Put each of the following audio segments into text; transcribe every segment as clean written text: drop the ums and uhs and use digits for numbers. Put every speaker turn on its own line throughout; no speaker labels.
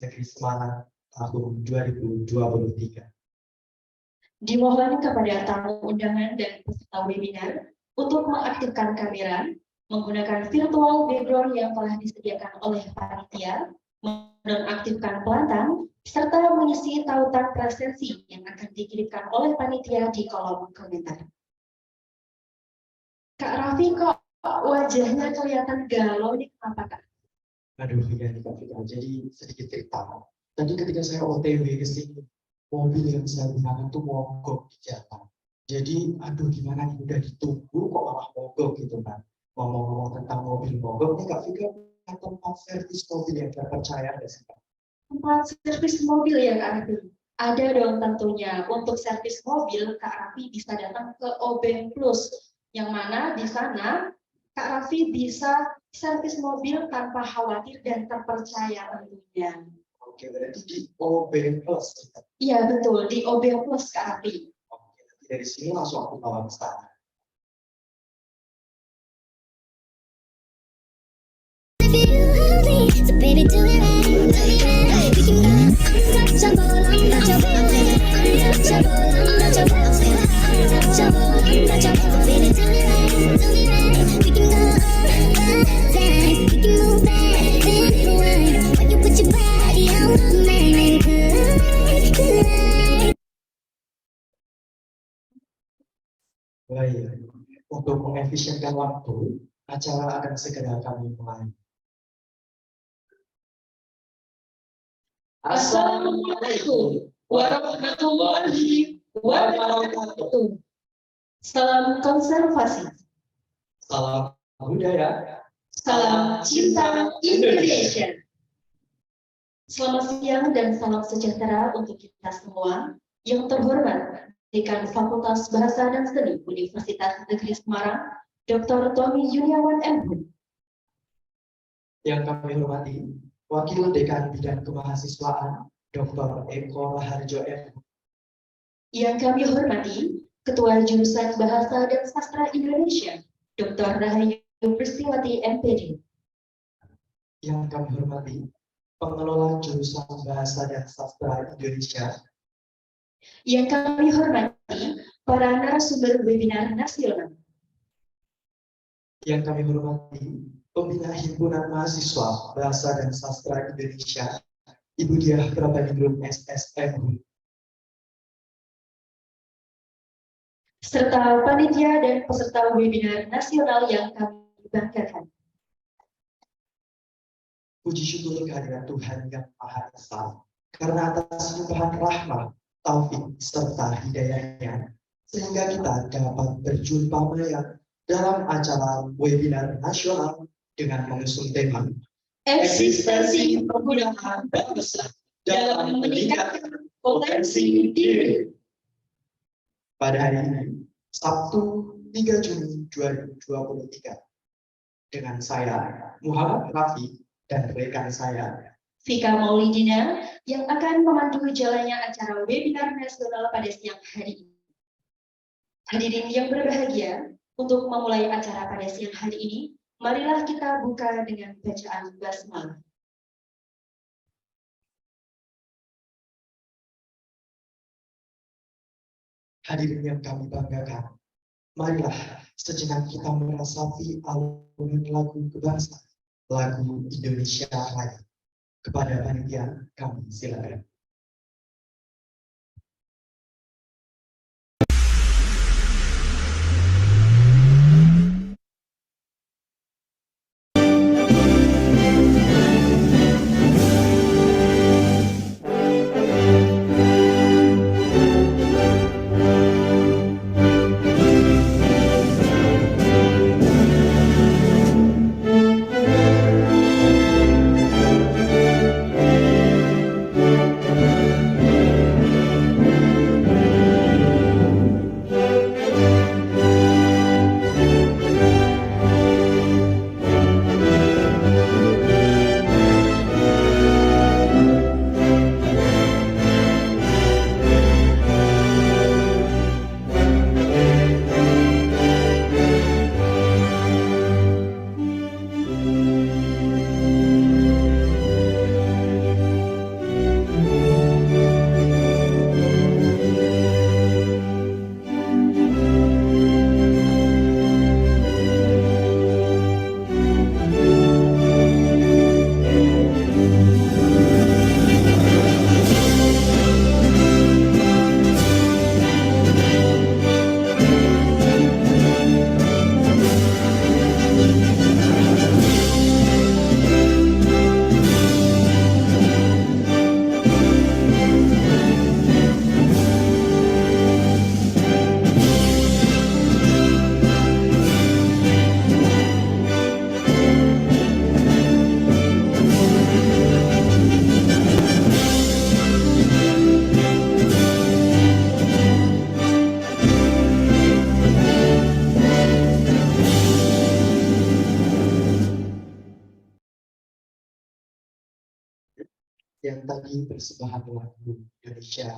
Negeri Semarang tahun 2023.
Dimohon kepada tamu undangan dan peserta webinar untuk mengaktifkan kamera, menggunakan virtual background yang telah disediakan oleh panitia, menonaktifkan pelantang, serta mengisi tautan presensi yang akan dikirimkan oleh panitia di kolom komentar. Kak Raffi, kok wajahnya kelihatan galau nih, kenapa Kak?
Aduh, ya nih Kak Fika. Jadi sedikit cerita. Tadi ketika saya OTW ke sini, mobil yang saya gunakan tuh mogok di jalan. Jadi, aduh gimana nih, udah ditunggu kok malah mogok gitu kan. Ngomong-ngomong tentang mobil mogok nih Kak Fika, tempat servis mobil yang terpercaya nggak sih Kak?
Tempat servis mobil ya Kak Raffi? Ada dong tentunya. Untuk servis mobil, Kak Raffi bisa datang ke OBEN Plus, yang mana di sana Kak Raffi bisa servis mobil tanpa khawatir dan terpercaya tentunya.
Oke, berarti di OBEN Plus.
Iya betul, di OBEN Plus Kak Raffi.
Oke, nanti dari sini langsung aku bawa ke sana.
So baby, do it right, do it right. We can go untouchable, untouchable, untouchable, untouchable, untouchable. Baby, do it right, do it right. We can go all night. We can move back and forward. When you put your body on mine and collide.
Baik, untuk mengefisienkan waktu, acara akan segera kami mulai.
Assalamualaikum warahmatullahi wabarakatuh. Salam konservasi.
Salam budaya.
Salam cinta Indonesia. Selamat siang dan salam sejahtera untuk kita semua. Yang terhormat, Dekan Fakultas Bahasa dan Seni Universitas Negeri Semarang, Dr. Tommy Juniawan M.
Yang kami hormati, Wakil Dekan Bidang Kemahasiswaan, Dr. Eko Raharjo M.
Yang kami hormati, Ketua Jurusan Bahasa dan Sastra Indonesia, Dr. Rahayu Pristiwati MPD.
Yang kami hormati, Pengelola Jurusan Bahasa dan Sastra Indonesia.
Yang kami hormati, para narasumber webinar nasional.
Yang kami hormati, Pembina Himpunan Mahasiswa Bahasa dan Sastra Indonesia, Ibu Diah Prabaningrum SSM.
Serta panitia dan peserta webinar nasional yang kami banggakan.
Puji syukur kehadirat Tuhan Yang Maha Esa, karena atas limpahan rahmat, taufik, serta hidayahnya, sehingga kita dapat berjumpa maya dalam acara webinar nasional dengan mengusung tema
Eksistensi penggunaan bangsa dalam meningkatkan potensi diri.
pada hari ini, Sabtu 3 Juni 2023. Dengan saya, Muhammad Raffi, dan rekan saya,
Vika Maulidina, yang akan memandu jalannya acara webinar nasional pada siang hari ini. Hadirin yang berbahagia, untuk memulai acara pada siang hari ini, marilah kita buka dengan bacaan basmalah.
hadirin yang kami banggakan, marilah sejenak kita meresapi alunan lagu kebangsaan, lagu Indonesia Raya. Kepada panitia, kami silakan. yang tadi bersebelahan dengan Indonesia.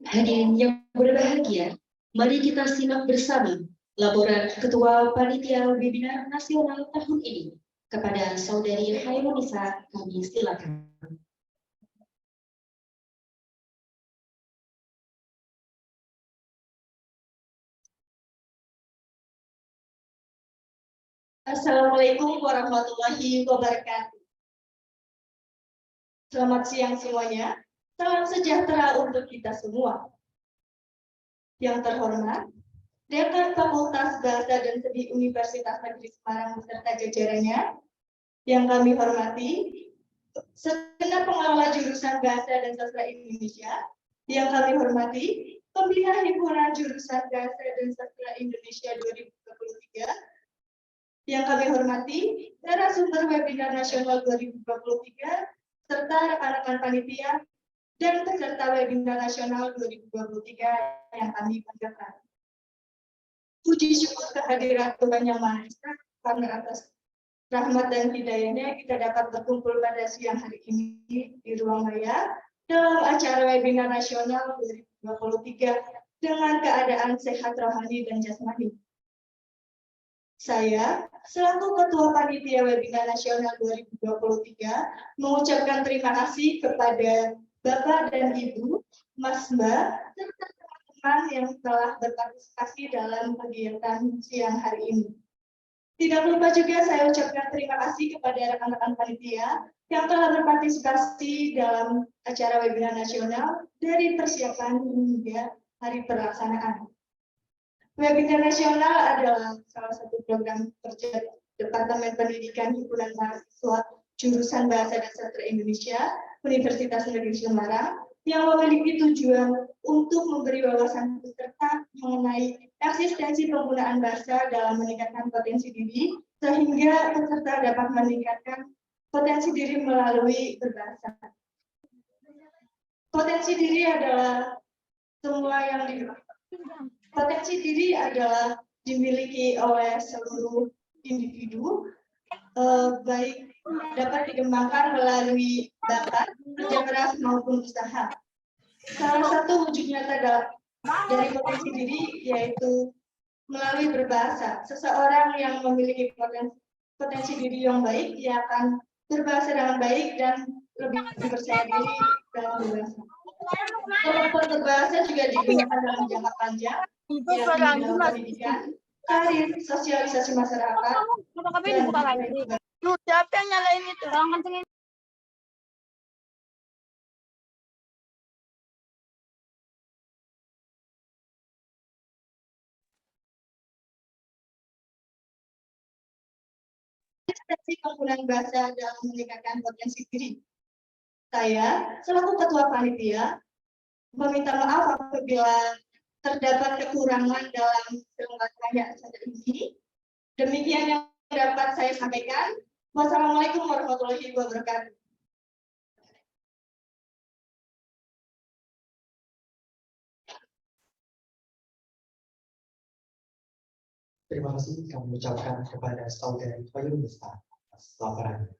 Hadirin yang berbahagia, mari kita simak bersama laporan Ketua Panitia Webinar Nasional tahun ini. Kepada Saudari Hairunisa, kami silakan. Assalamualaikum warahmatullahi wabarakatuh. Selamat siang semuanya. Salam sejahtera untuk kita semua. Yang terhormat, Dekan Fakultas Bahasa dan Seni Universitas Negeri Semarang beserta jajarannya, yang kami hormati, segenap pengelola jurusan Bahasa dan Sastra Indonesia, yang kami hormati, Pembina Himpunan Jurusan Bahasa dan Sastra Indonesia 2023, yang kami hormati, narasumber webinar nasional 2023, serta rekan-rekan panitia dan peserta webinar nasional 2023 yang kami banggakan. Puji syukur kehadiran Tuhan Yang Maha Esa, karena atas rahmat dan hidayahnya kita dapat berkumpul pada siang hari ini di ruang maya dalam acara webinar nasional 2023 dengan keadaan sehat rohani dan jasmani. Saya, selaku Ketua Panitia Webinar Nasional 2023, mengucapkan terima kasih kepada Bapak dan Ibu, Mas Mbak, serta teman-teman yang telah berpartisipasi dalam kegiatan siang hari ini. Tidak lupa juga saya ucapkan terima kasih kepada rekan-rekan panitia yang telah berpartisipasi dalam acara webinar nasional dari persiapan hingga hari pelaksanaan. Webinar nasional adalah salah satu program kerja Departemen Pendidikan Himpunan Mahasiswa Jurusan Bahasa dan Sastra Indonesia Universitas Negeri Semarang yang memiliki tujuan untuk memberi wawasan peserta mengenai eksistensi penggunaan bahasa dalam meningkatkan potensi diri, sehingga peserta dapat meningkatkan potensi diri melalui berbahasa. Potensi diri adalah potensi diri adalah dimiliki oleh seluruh individu, baik dapat dikembangkan melalui bakat, kerja keras maupun usaha. Salah satu wujud nyata dari potensi diri yaitu melalui berbahasa. Seseorang yang memiliki potensi diri yang baik, ia akan berbahasa dengan baik dan lebih percaya diri dalam berbahasa. Kemampuan berbahasa juga digunakan dalam jangka panjang, yakni dalam pendidikan, karir, sosialisasi masyarakat, dan
Lu siapa yang nyalain itu?
eksistensi penggunaan bahasa dalam meningkatkan potensi diri. Saya, selaku Ketua Panitia, meminta maaf apabila terdapat kekurangan dalam penyelenggaraan acara ini. Demikian yang dapat saya sampaikan. Wassalamualaikum warahmatullahi wabarakatuh.
Terima kasih kami ucapkan kepada Saudari Hairunisa atas laporannya.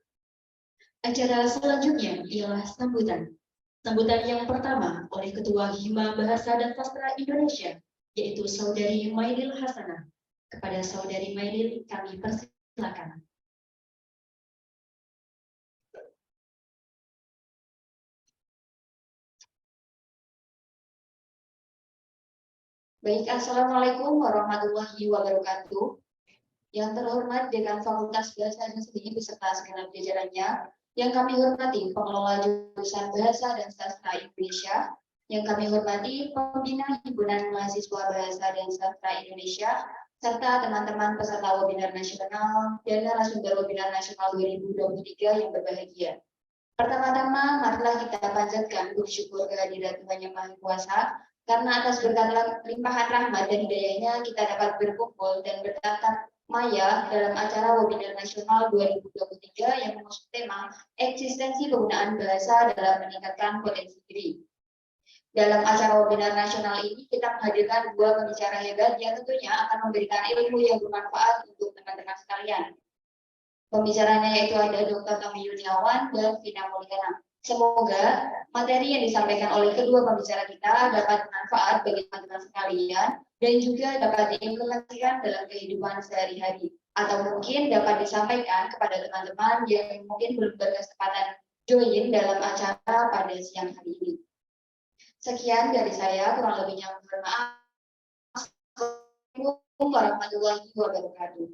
Acara selanjutnya ialah sambutan. Sambutan yang pertama oleh Ketua Hima Bahasa dan Sastra Indonesia, yaitu Saudari Maidil Hasanah. Kepada Saudari Maidil, kami persilakan. Baik, Assalamualaikum warahmatullahi wabarakatuh. Yang terhormat Dekan Fakultas Bahasa dan Seni beserta segenap jajarannya, yang kami hormati pengelola jurusan Bahasa dan Sastra Indonesia, yang kami hormati pembina Himpunan Mahasiswa Bahasa dan Sastra Indonesia, serta teman-teman peserta webinar nasional dan narasumber webinar nasional 2023 yang berbahagia. Pertama-tama, marilah kita panjatkan puji syukur kehadirat Tuhan Yang Maha Kuasa, karena atas berkat limpahan rahmat dan hidayahnya kita dapat berkumpul dan bertatap maya dalam acara webinar nasional 2023 yang mengusung tema eksistensi penggunaan bahasa dalam meningkatkan potensi diri. Dalam acara webinar nasional ini kita menghadirkan dua pembicara hebat yang tentunya akan memberikan ilmu yang bermanfaat untuk teman-teman sekalian. Pembicaranya yaitu ada Dr. Tommy Yuniawan dan Vina Mulyana. Semoga materi yang disampaikan oleh kedua pembicara kita dapat bermanfaat bagi teman-teman sekalian dan juga dapat diimplementasikan dalam kehidupan sehari-hari, atau mungkin dapat disampaikan kepada teman-teman yang mungkin belum berkesempatan join dalam acara pada siang hari ini. Sekian dari saya, kurang lebihnya mohon maaf. Assalamualaikum warahmatullahi wabarakatuh.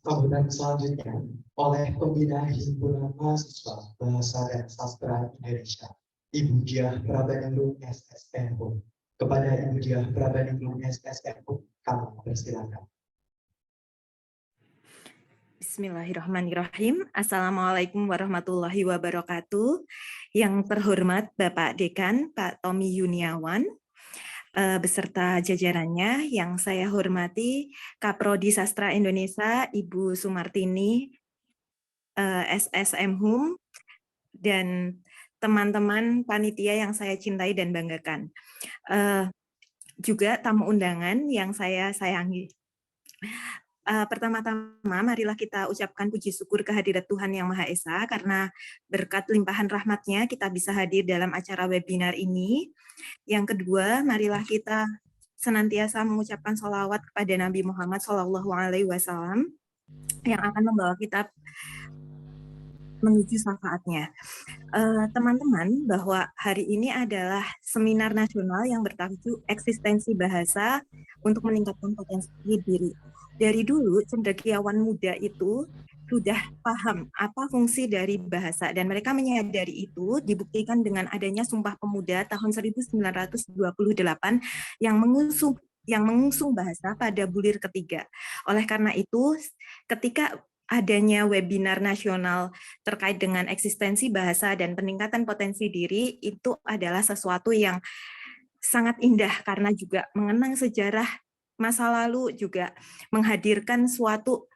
Sambutan selanjutnya oleh Pembina Himpunan Mahasiswa Bahasa dan Sastra Indonesia, Ibu Diah Prabaningrum SSNU. Kepada Ibu Diah Prabaningrum SSNU, kami persilakan.
Bismillahirrahmanirrahim. Assalamualaikum warahmatullahi wabarakatuh. Yang terhormat Bapak Dekan, Pak Tommy Yuniawan, beserta jajarannya, yang saya hormati Kaprodi Sastra Indonesia, Ibu Sumartini, SSM Hum, dan teman-teman panitia yang saya cintai dan banggakan. Juga tamu undangan yang saya sayangi. Pertama-tama, marilah kita ucapkan puji syukur kehadirat Tuhan Yang Maha Esa, karena berkat limpahan rahmat-Nya kita bisa hadir dalam acara webinar ini. Yang kedua, marilah kita senantiasa mengucapkan sholawat kepada Nabi Muhammad SAW yang akan membawa kita menuju syafaatnya. Teman-teman, bahwa hari ini adalah seminar nasional yang bertajuk Eksistensi Bahasa untuk Meningkatkan Potensi Diri. Dari dulu, cendekiawan muda itu sudah paham apa fungsi dari bahasa, dan mereka menyadari itu dibuktikan dengan adanya Sumpah Pemuda tahun 1928 yang mengusung bahasa pada bulir ketiga. Oleh karena itu, ketika adanya webinar nasional terkait dengan eksistensi bahasa dan peningkatan potensi diri, itu adalah sesuatu yang sangat indah karena juga mengenang sejarah masa lalu, juga menghadirkan suatu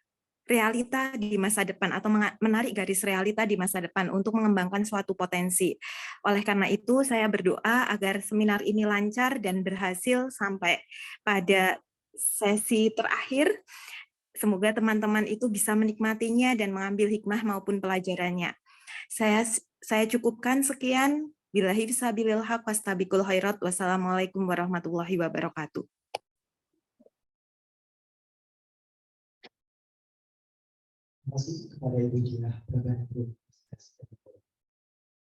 realita di masa depan atau menarik garis realita di masa depan untuk mengembangkan suatu potensi. Oleh karena itu, saya berdoa agar seminar ini lancar dan berhasil sampai pada sesi terakhir. Semoga teman-teman itu bisa menikmatinya dan mengambil hikmah maupun pelajarannya. Saya cukupkan sekian. Billahi fisabilil haq wastabiqul khairat. Wassalamualaikum warahmatullahi wabarakatuh.
Terima kasih kepada Ibu Diah Prabaningrum SSNU.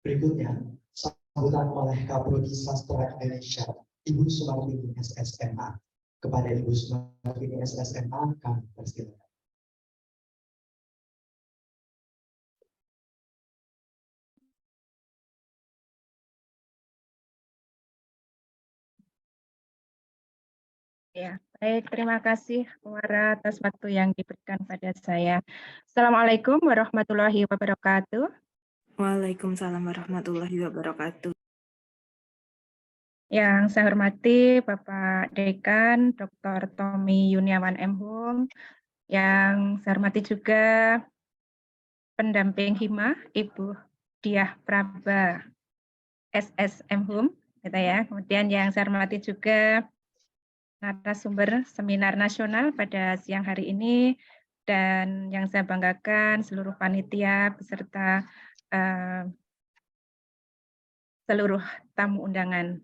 Berikutnya, sambutan oleh Kaprodi Sastra Indonesia, Ibu Sumartini SSNA. Kepada Ibu Sumartini SSNA, kami persilakan.
Ya, baik. Terima kasih Wara atas waktu yang diberikan pada saya. Assalamualaikum warahmatullahi wabarakatuh.
Waalaikumsalam warahmatullahi wabarakatuh.
Yang saya hormati Bapak Dekan, Dr. Tommy Yuniawan M. Hum. Yang saya hormati juga pendamping Hima, Ibu Diah Praba SSM Hum, gitu ya. Kemudian yang saya hormati juga narasumber seminar nasional pada siang hari ini, dan yang saya banggakan seluruh panitia beserta seluruh tamu undangan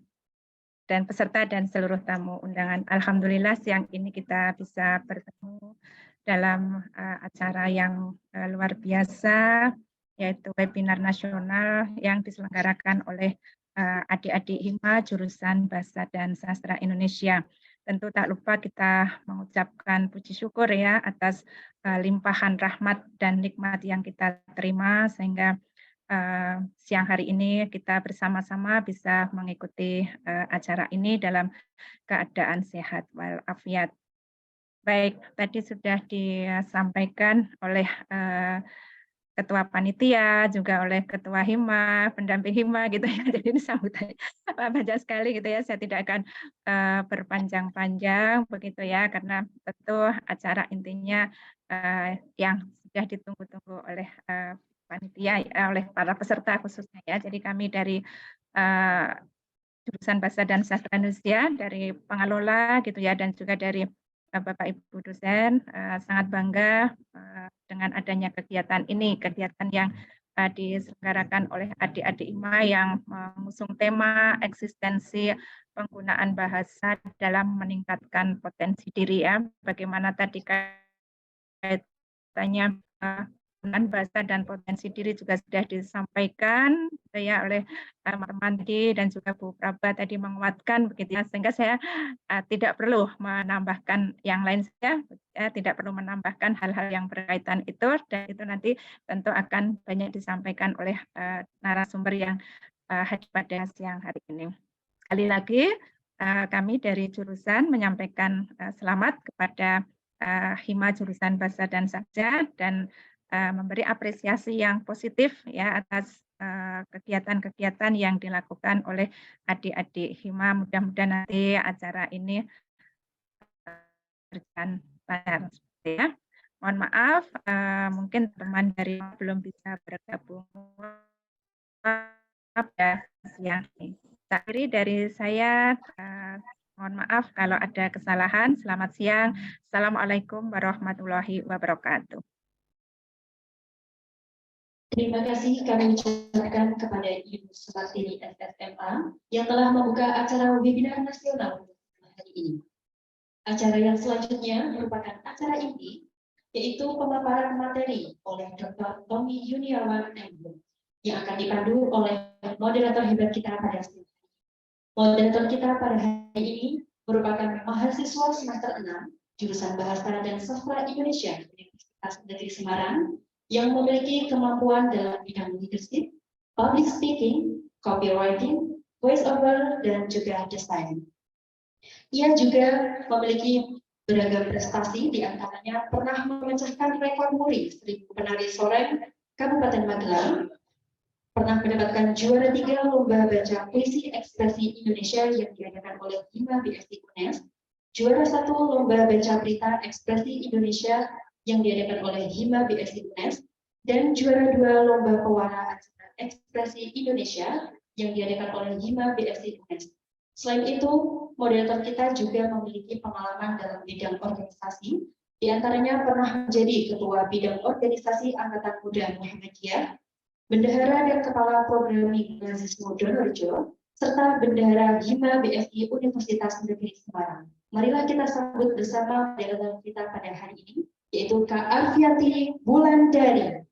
dan peserta dan seluruh tamu undangan. Alhamdulillah siang ini kita bisa bertemu dalam acara yang luar biasa, yaitu webinar nasional yang diselenggarakan oleh adik-adik Hima jurusan Bahasa dan Sastra Indonesia. Tentu tak lupa kita mengucapkan puji syukur ya atas limpahan rahmat dan nikmat yang kita terima, sehingga siang hari ini kita bersama-sama bisa mengikuti acara ini dalam keadaan sehat walafiat. Baik, tadi sudah disampaikan oleh Ketua Panitia, juga oleh Ketua Hima, pendamping Hima gitu ya. Jadi ini sambutan banyak sekali gitu ya. Saya tidak akan berpanjang-panjang begitu ya, karena tentu acara intinya yang sudah ditunggu-tunggu oleh panitia, oleh para peserta khususnya ya. Jadi kami dari jurusan Bahasa dan Sastra Indonesia dari pengelola gitu ya, dan juga dari Bapak Ibu dosen. Sangat bangga dengan adanya kegiatan ini, kegiatan yang diselenggarakan oleh adik-adik IMA yang mengusung tema eksistensi penggunaan bahasa dalam meningkatkan potensi diri ya. Bagaimana tadi kaitannya penggunaan bahasa dan potensi diri juga sudah disampaikan ya oleh teman-teman tadi, dan juga Bu Praba tadi menguatkan begitu ya, sehingga saya tidak perlu menambahkan yang lain saja, tidak perlu menambahkan hal-hal yang berkaitan itu, dan itu nanti tentu akan banyak disampaikan oleh narasumber yang hadir pada siang hari ini. Sekali lagi kami dari jurusan menyampaikan selamat kepada Hima jurusan Bahasa dan Sastra, dan memberi apresiasi yang positif ya atas kegiatan-kegiatan yang dilakukan oleh adik-adik Hima. Mudah-mudahan nanti acara ini berjalan lancar ya. Mohon maaf, mungkin teman dari belum bisa bergabung pada siang ini. Akhiri dari saya, mohon maaf kalau ada kesalahan. Selamat siang. Assalamualaikum warahmatullahi wabarakatuh.
Terima kasih kami ucapkan kepada Ibu Sumartini SSMA yang telah membuka acara webinar nasional hari ini. Acara yang selanjutnya merupakan acara inti, yaitu pemaparan materi oleh Dr. Tommy Yuniawan MB, yang akan dipandu oleh moderator hebat kita pada siang hari ini. Moderator kita pada hari ini merupakan mahasiswa semester 6, jurusan Bahasa dan Sastra Indonesia, Universitas Negeri Semarang, yang memiliki kemampuan dalam bidang leadership, public speaking, copywriting, voice over, dan juga desain. Ia juga memiliki beragam prestasi, di antaranya pernah memecahkan rekor muri 1000 penari sore Kabupaten Magelang, pernah mendapatkan juara 3 lomba baca puisi ekspresi Indonesia yang diadakan oleh Hima BSI UNES, juara 1 lomba baca berita ekspresi Indonesia yang diadakan oleh Hima BSI UNES, dan juara 2 lomba pewarna acara ekspresi Indonesia yang diadakan oleh Hima BSI UNES. Selain itu, moderator kita juga memiliki pengalaman dalam bidang organisasi, di antaranya pernah menjadi Ketua Bidang Organisasi Angkatan Muda Muhammadiyah, Bendahara dan Kepala Program Migrasi Donorjo, serta Bendahara Hima BSI Universitas Negeri Semarang. Marilah kita sambut bersama moderator kita pada hari ini, yaitu Kak Arfianti Wulandari.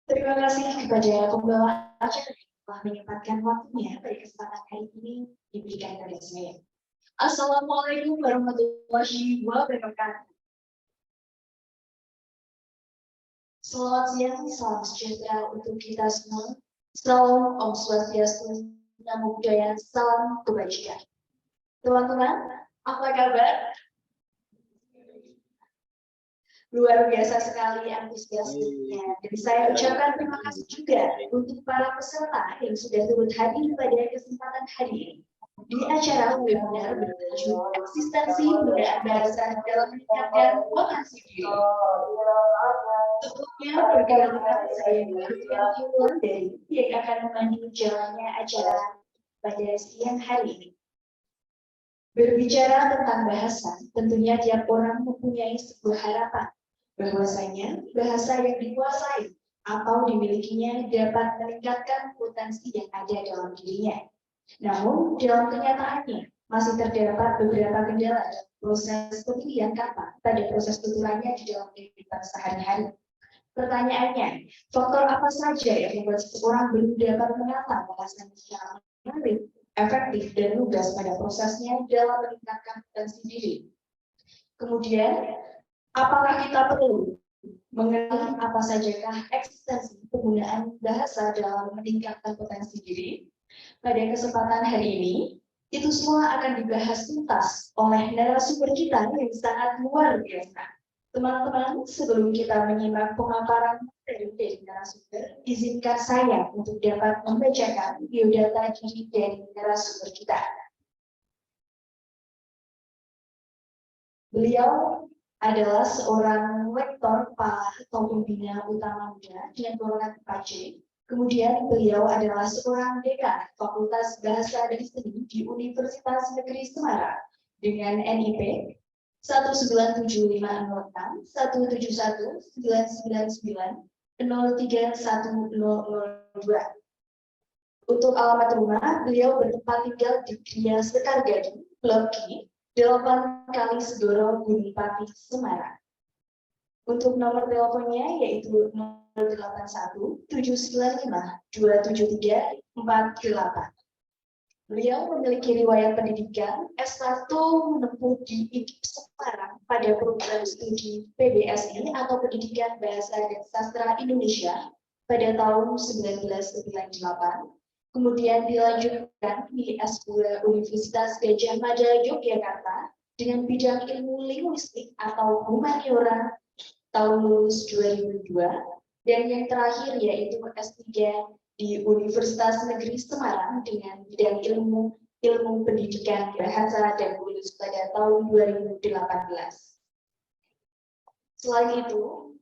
Terima kasih kepada pembawa acara yang telah menyempatkan waktunya pada kesempatan hari ini diberikan kepada saya. Assalamualaikum warahmatullahi wabarakatuh. Selamat siang, salam sejahtera untuk kita semua. Salam Om Swastiastu, Namo Buddhaya, salam kebajikan. Teman-teman, apa kabar? Luar biasa sekali antusiasmenya. Dan saya ucapkan terima kasih juga untuk para peserta yang sudah turut hadir pada kesempatan hari ini di acara webinar bertajuk eksistensi penggunaan bahasa dalam meningkatkan potensi diri. Sebelumnya, perkenalkan saya Arfianti Wulandari yang akan memandu jalannya acara pada siang hari ini. Berbicara tentang bahasa, tentunya tiap orang mempunyai sebuah harapan bahwasanya bahasa yang dikuasai atau dimilikinya dapat meningkatkan potensi yang ada dalam dirinya. Namun, dalam kenyataannya masih terdapat beberapa kendala dalam proses pemilihan kata pada proses tuturannya di dalam kehidupan sehari-hari. Pertanyaannya, faktor apa saja yang membuat seseorang belum dapat menata bahasanya secara menarik, efektif, dan lugas pada prosesnya dalam meningkatkan potensi diri? Kemudian, apakah kita perlu mengenali apa sajakah eksistensi penggunaan bahasa dalam meningkatkan potensi diri? Pada kesempatan hari ini, Itu semua akan dibahas tuntas oleh narasumber kita yang sangat luar biasa. Teman-teman, sebelum kita menyimak pemaparan dari narasumber, izinkan saya untuk dapat membacakan biodata diri dari narasumber kita. Beliau adalah seorang lektor atau pembina utama muda dengan golongan 4C. Kemudian beliau adalah seorang dekan Fakultas Bahasa dan Seni di Universitas Negeri Semarang dengan NIP 177506 171 999 031002. Untuk alamat rumah, beliau bertempat tinggal di Gria Sekargadi, Blok G, 8 kali Segoro, Gunung Pati, Semarang. Untuk nomor teleponnya yaitu 081 795 273 48. Beliau memiliki riwayat pendidikan S1 menempuh di IKIP Semarang pada program studi PBSI atau Pendidikan Bahasa dan Sastra Indonesia pada tahun 1998. Kemudian dilanjutkan di S2 Universitas Gadjah Mada Yogyakarta dengan bidang ilmu linguistik atau humaniora tahun lulus 2002, dan yang terakhir yaitu S3 di Universitas Negeri Semarang dengan bidang ilmu pendidikan bahasa dan lulus pada tahun 2018. Selain itu,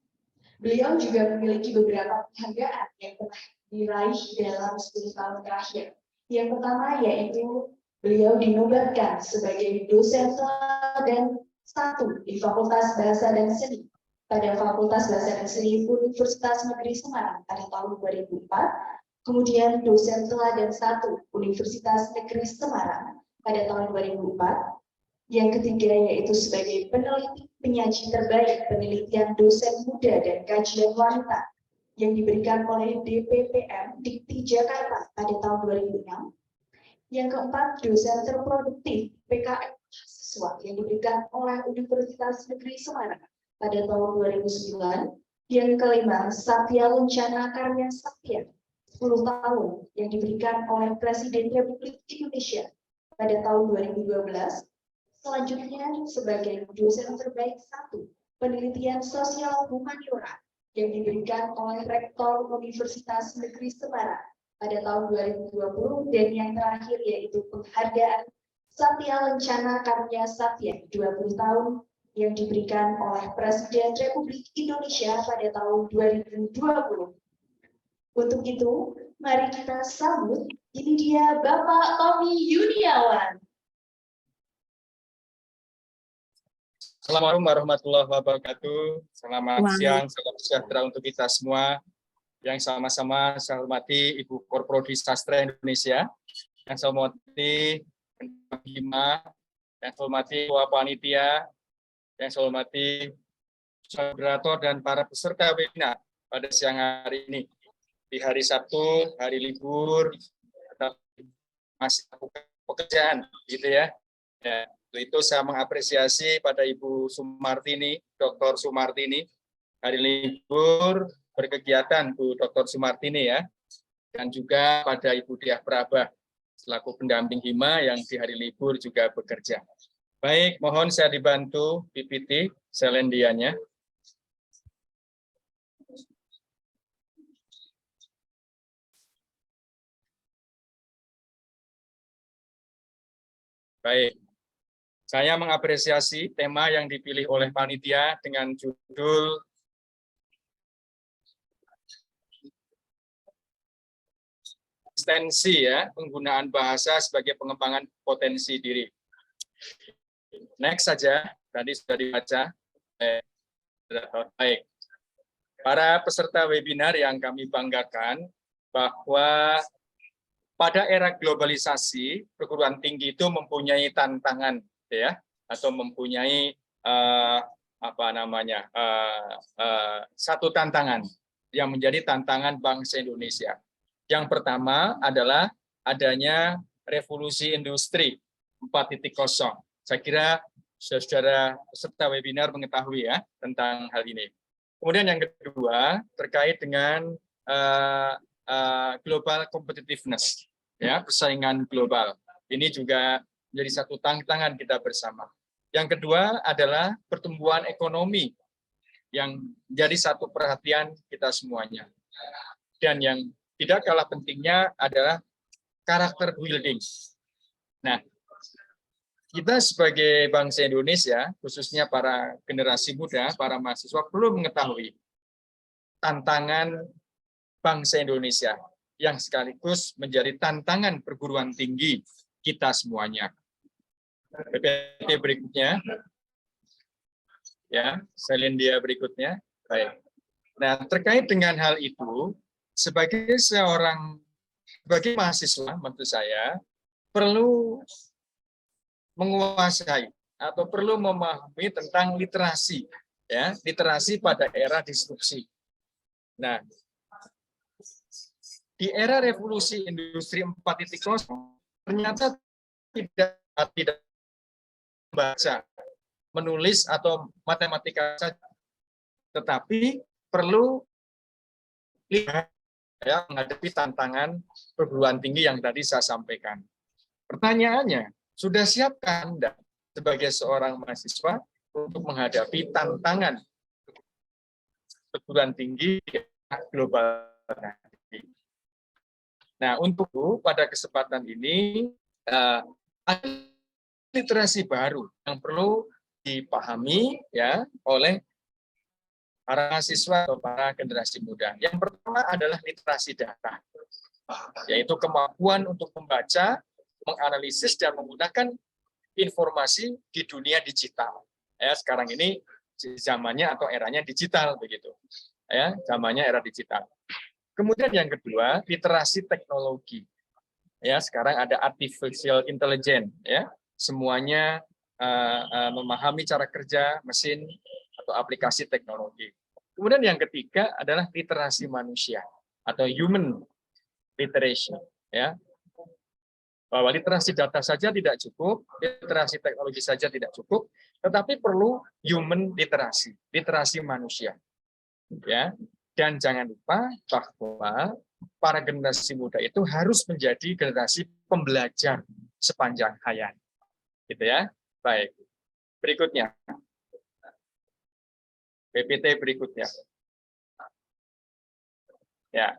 beliau juga memiliki beberapa penghargaan yang telah diraih dalam 10 tahun terakhir. Yang pertama yaitu beliau dinobatkan sebagai dosen teladan 1 di Fakultas Bahasa dan Seni pada Fakultas Bahasa dan Seni Universitas Negeri Semarang pada tahun 2004, kemudian dosen teladan 1 Universitas Negeri Semarang pada tahun 2004, yang ketiga yaitu sebagai peneliti penyaji terbaik penelitian dosen muda dan kajian wanita yang diberikan oleh DPPM Dikti Jakarta pada tahun 2006, yang keempat dosen terproduktif PKM mahasiswa yang diberikan oleh Universitas Negeri Semarang pada tahun 2009, yang kelima Satya Lencana Karya Satya 10 tahun yang diberikan oleh Presiden Republik Indonesia pada tahun 2012. Selanjutnya sebagai dosen terbaik 1 penelitian sosial humaniora yang diberikan oleh Rektor Universitas Negeri Semarang pada tahun 2020, dan yang terakhir yaitu penghargaan Satya Lencana Karya Satya 20 tahun yang diberikan oleh Presiden Republik Indonesia pada tahun 2020. Untuk itu, mari kita sambut, ini dia Bapak Tommy Yuniawan.
Assalamualaikum warahmatullahi wabarakatuh. Selamat siang, salam sejahtera untuk kita semua. Yang sama-sama saya hormati Ibu Korprodi Sastra Indonesia, yang saya hormati Bima, yang saya hormati Ketua Panitia, yang saya hormati moderator dan para peserta webinar pada siang hari ini. Di hari Sabtu, hari libur, masih pekerjaan, gitu ya. Ya, itu saya mengapresiasi pada Ibu Sumartini, Dr. Sumartini, hari libur berkegiatan Bu Dr. Sumartini ya, dan juga pada Ibu Diah Prabah selaku pendamping Hima yang di hari libur juga bekerja. Baik, mohon saya dibantu PPT selendianya. Baik, saya mengapresiasi tema yang dipilih oleh panitia dengan judul eksistensi ya, penggunaan bahasa sebagai pengembangan potensi diri. Next saja, tadi sudah dibaca. Baik, para peserta webinar yang kami banggakan bahwa pada era globalisasi, perguruan tinggi itu mempunyai tantangan, ya, atau mempunyai satu tantangan yang menjadi tantangan bangsa Indonesia. Yang pertama adalah adanya revolusi industri 4.0. Saya kira saudara peserta webinar mengetahui ya tentang hal ini. Kemudian yang kedua terkait dengan global competitiveness, ya, persaingan global. Ini juga menjadi satu tantangan kita bersama. Yang kedua adalah pertumbuhan ekonomi yang menjadi satu perhatian kita semuanya. Dan yang tidak kalah pentingnya adalah karakter building. Nah, kita sebagai bangsa Indonesia, khususnya para generasi muda, para mahasiswa perlu mengetahui tantangan bangsa Indonesia yang sekaligus menjadi tantangan perguruan tinggi kita semuanya. PPT berikutnya, ya, Selindia berikutnya. Baik. Nah, terkait dengan hal itu, sebagai mahasiswa, menurut saya perlu menguasai atau perlu memahami tentang literasi, ya, literasi pada era disrupsi. Nah, di era revolusi industri 4.0 ternyata tidak membaca, menulis atau matematika saja, tetapi perlu lihat, ya, menghadapi tantangan perguruan tinggi yang tadi saya sampaikan. Pertanyaannya, sudah siapkah Anda sebagai seorang mahasiswa untuk menghadapi tantangan perguruan tinggi global? Nah, untuk pada kesempatan ini ada literasi baru yang perlu dipahami, ya, oleh para mahasiswa atau para generasi muda. Yang pertama adalah literasi data, yaitu kemampuan untuk membaca, menganalisis dan menggunakan informasi di dunia digital. Ya, sekarang ini zamannya atau eranya digital begitu. Ya, zamannya era digital. Kemudian yang kedua, literasi teknologi. Ya, sekarang ada artificial intelligence, ya. Semuanya memahami cara kerja mesin atau aplikasi teknologi. Kemudian yang ketiga adalah literasi manusia atau human literacy, ya. Bahwa literasi data saja tidak cukup, literasi teknologi saja tidak cukup, tetapi perlu human literasi, literasi manusia. Ya. Dan jangan lupa bahwa para generasi muda itu harus menjadi generasi pembelajar sepanjang hayat. Gitu ya. Baik. Berikutnya. PPT berikutnya. Ya.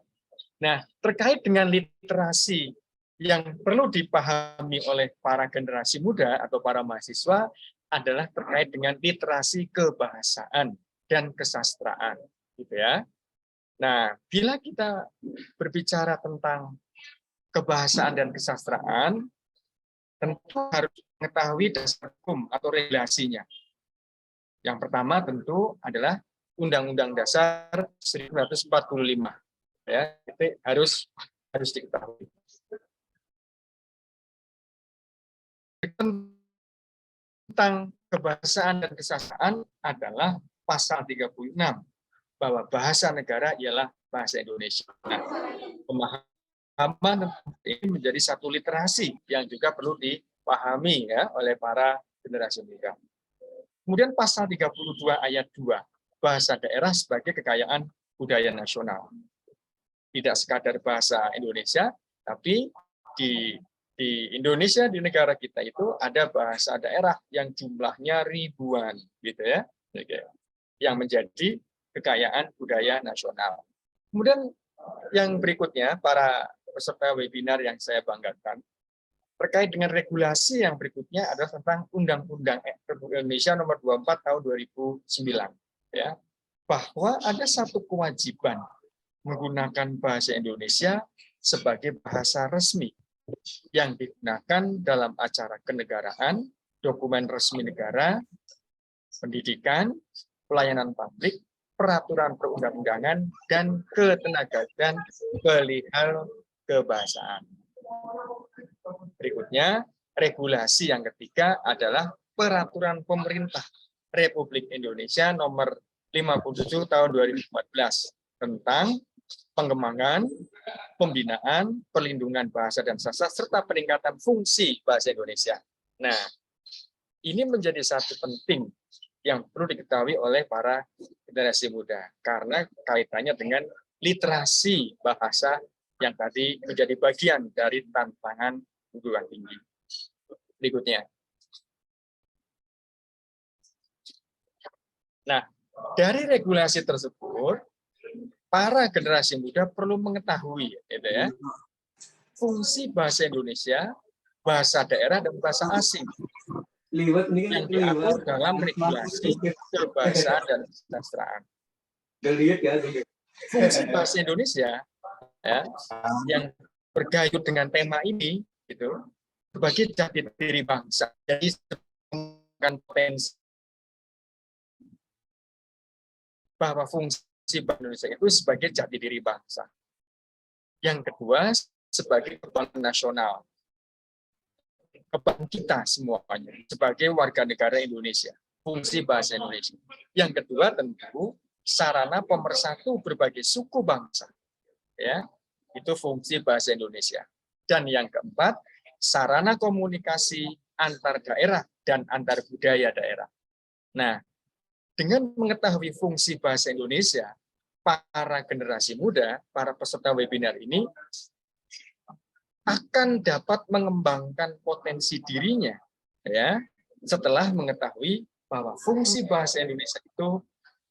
Nah, terkait dengan literasi yang perlu dipahami oleh para generasi muda atau para mahasiswa adalah terkait dengan literasi kebahasaan dan kesastraan, gitu ya. Nah, bila kita berbicara tentang kebahasaan dan kesastraan, tentu harus mengetahui dasar hukum atau regulasinya. Yang pertama tentu adalah Undang-Undang Dasar 1945. Ya, itu harus diketahui. Tentang kebahasaan dan kesastraan adalah pasal 36, bahwa bahasa negara ialah bahasa Indonesia. Nah, pemahaman ini menjadi satu literasi yang juga perlu dipahami, ya, oleh para generasi muda. Kemudian pasal 32 ayat 2, bahasa daerah sebagai kekayaan budaya nasional. Tidak sekadar bahasa Indonesia, tapi di Indonesia, di negara kita itu ada bahasa daerah yang jumlahnya ribuan, gitu ya, yang menjadi kekayaan budaya nasional. Kemudian yang berikutnya, para peserta webinar yang saya banggakan, terkait dengan regulasi yang berikutnya adalah tentang Undang-Undang Republik Indonesia Nomor 24 Tahun 2009, ya, bahwa ada satu kewajiban menggunakan bahasa Indonesia sebagai bahasa resmi yang digunakan dalam acara kenegaraan, dokumen resmi negara, pendidikan, pelayanan publik, peraturan perundang-undangan, dan ketenagakerjaan perihal kebahasaan. Berikutnya, regulasi yang ketiga adalah Peraturan Pemerintah Republik Indonesia Nomor 57 Tahun 2014 tentang pengembangan, pembinaan, perlindungan bahasa dan sastra, serta peningkatan fungsi bahasa Indonesia. Nah, ini menjadi satu penting yang perlu diketahui oleh para generasi muda, karena kaitannya dengan literasi bahasa yang tadi menjadi bagian dari tantangan perguruan tinggi. berikutnya. Nah, dari regulasi tersebut, para generasi muda perlu mengetahui, gitu ya, fungsi bahasa Indonesia, bahasa daerah, dan bahasa asing yang diatur dalam regulasi kebahasaan dan kesusastraan. Fungsi bahasa Indonesia ya, yang bergayut dengan tema ini, gitu, sebagai jati diri bangsa, jadi potensi bahwa fungsi bahasa Indonesia itu sebagai jati diri bangsa. Yang kedua, sebagai kebanggaan nasional. Kebanggaan kita semuanya sebagai warga negara Indonesia. Fungsi bahasa Indonesia. Yang kedua, tentu sarana pemersatu berbagai suku bangsa. Ya, itu fungsi bahasa Indonesia. Dan yang keempat, sarana komunikasi antar daerah dan antar budaya daerah. Nah, dengan mengetahui fungsi bahasa Indonesia, para generasi muda, para peserta webinar ini akan dapat mengembangkan potensi dirinya, ya, setelah mengetahui bahwa fungsi bahasa Indonesia itu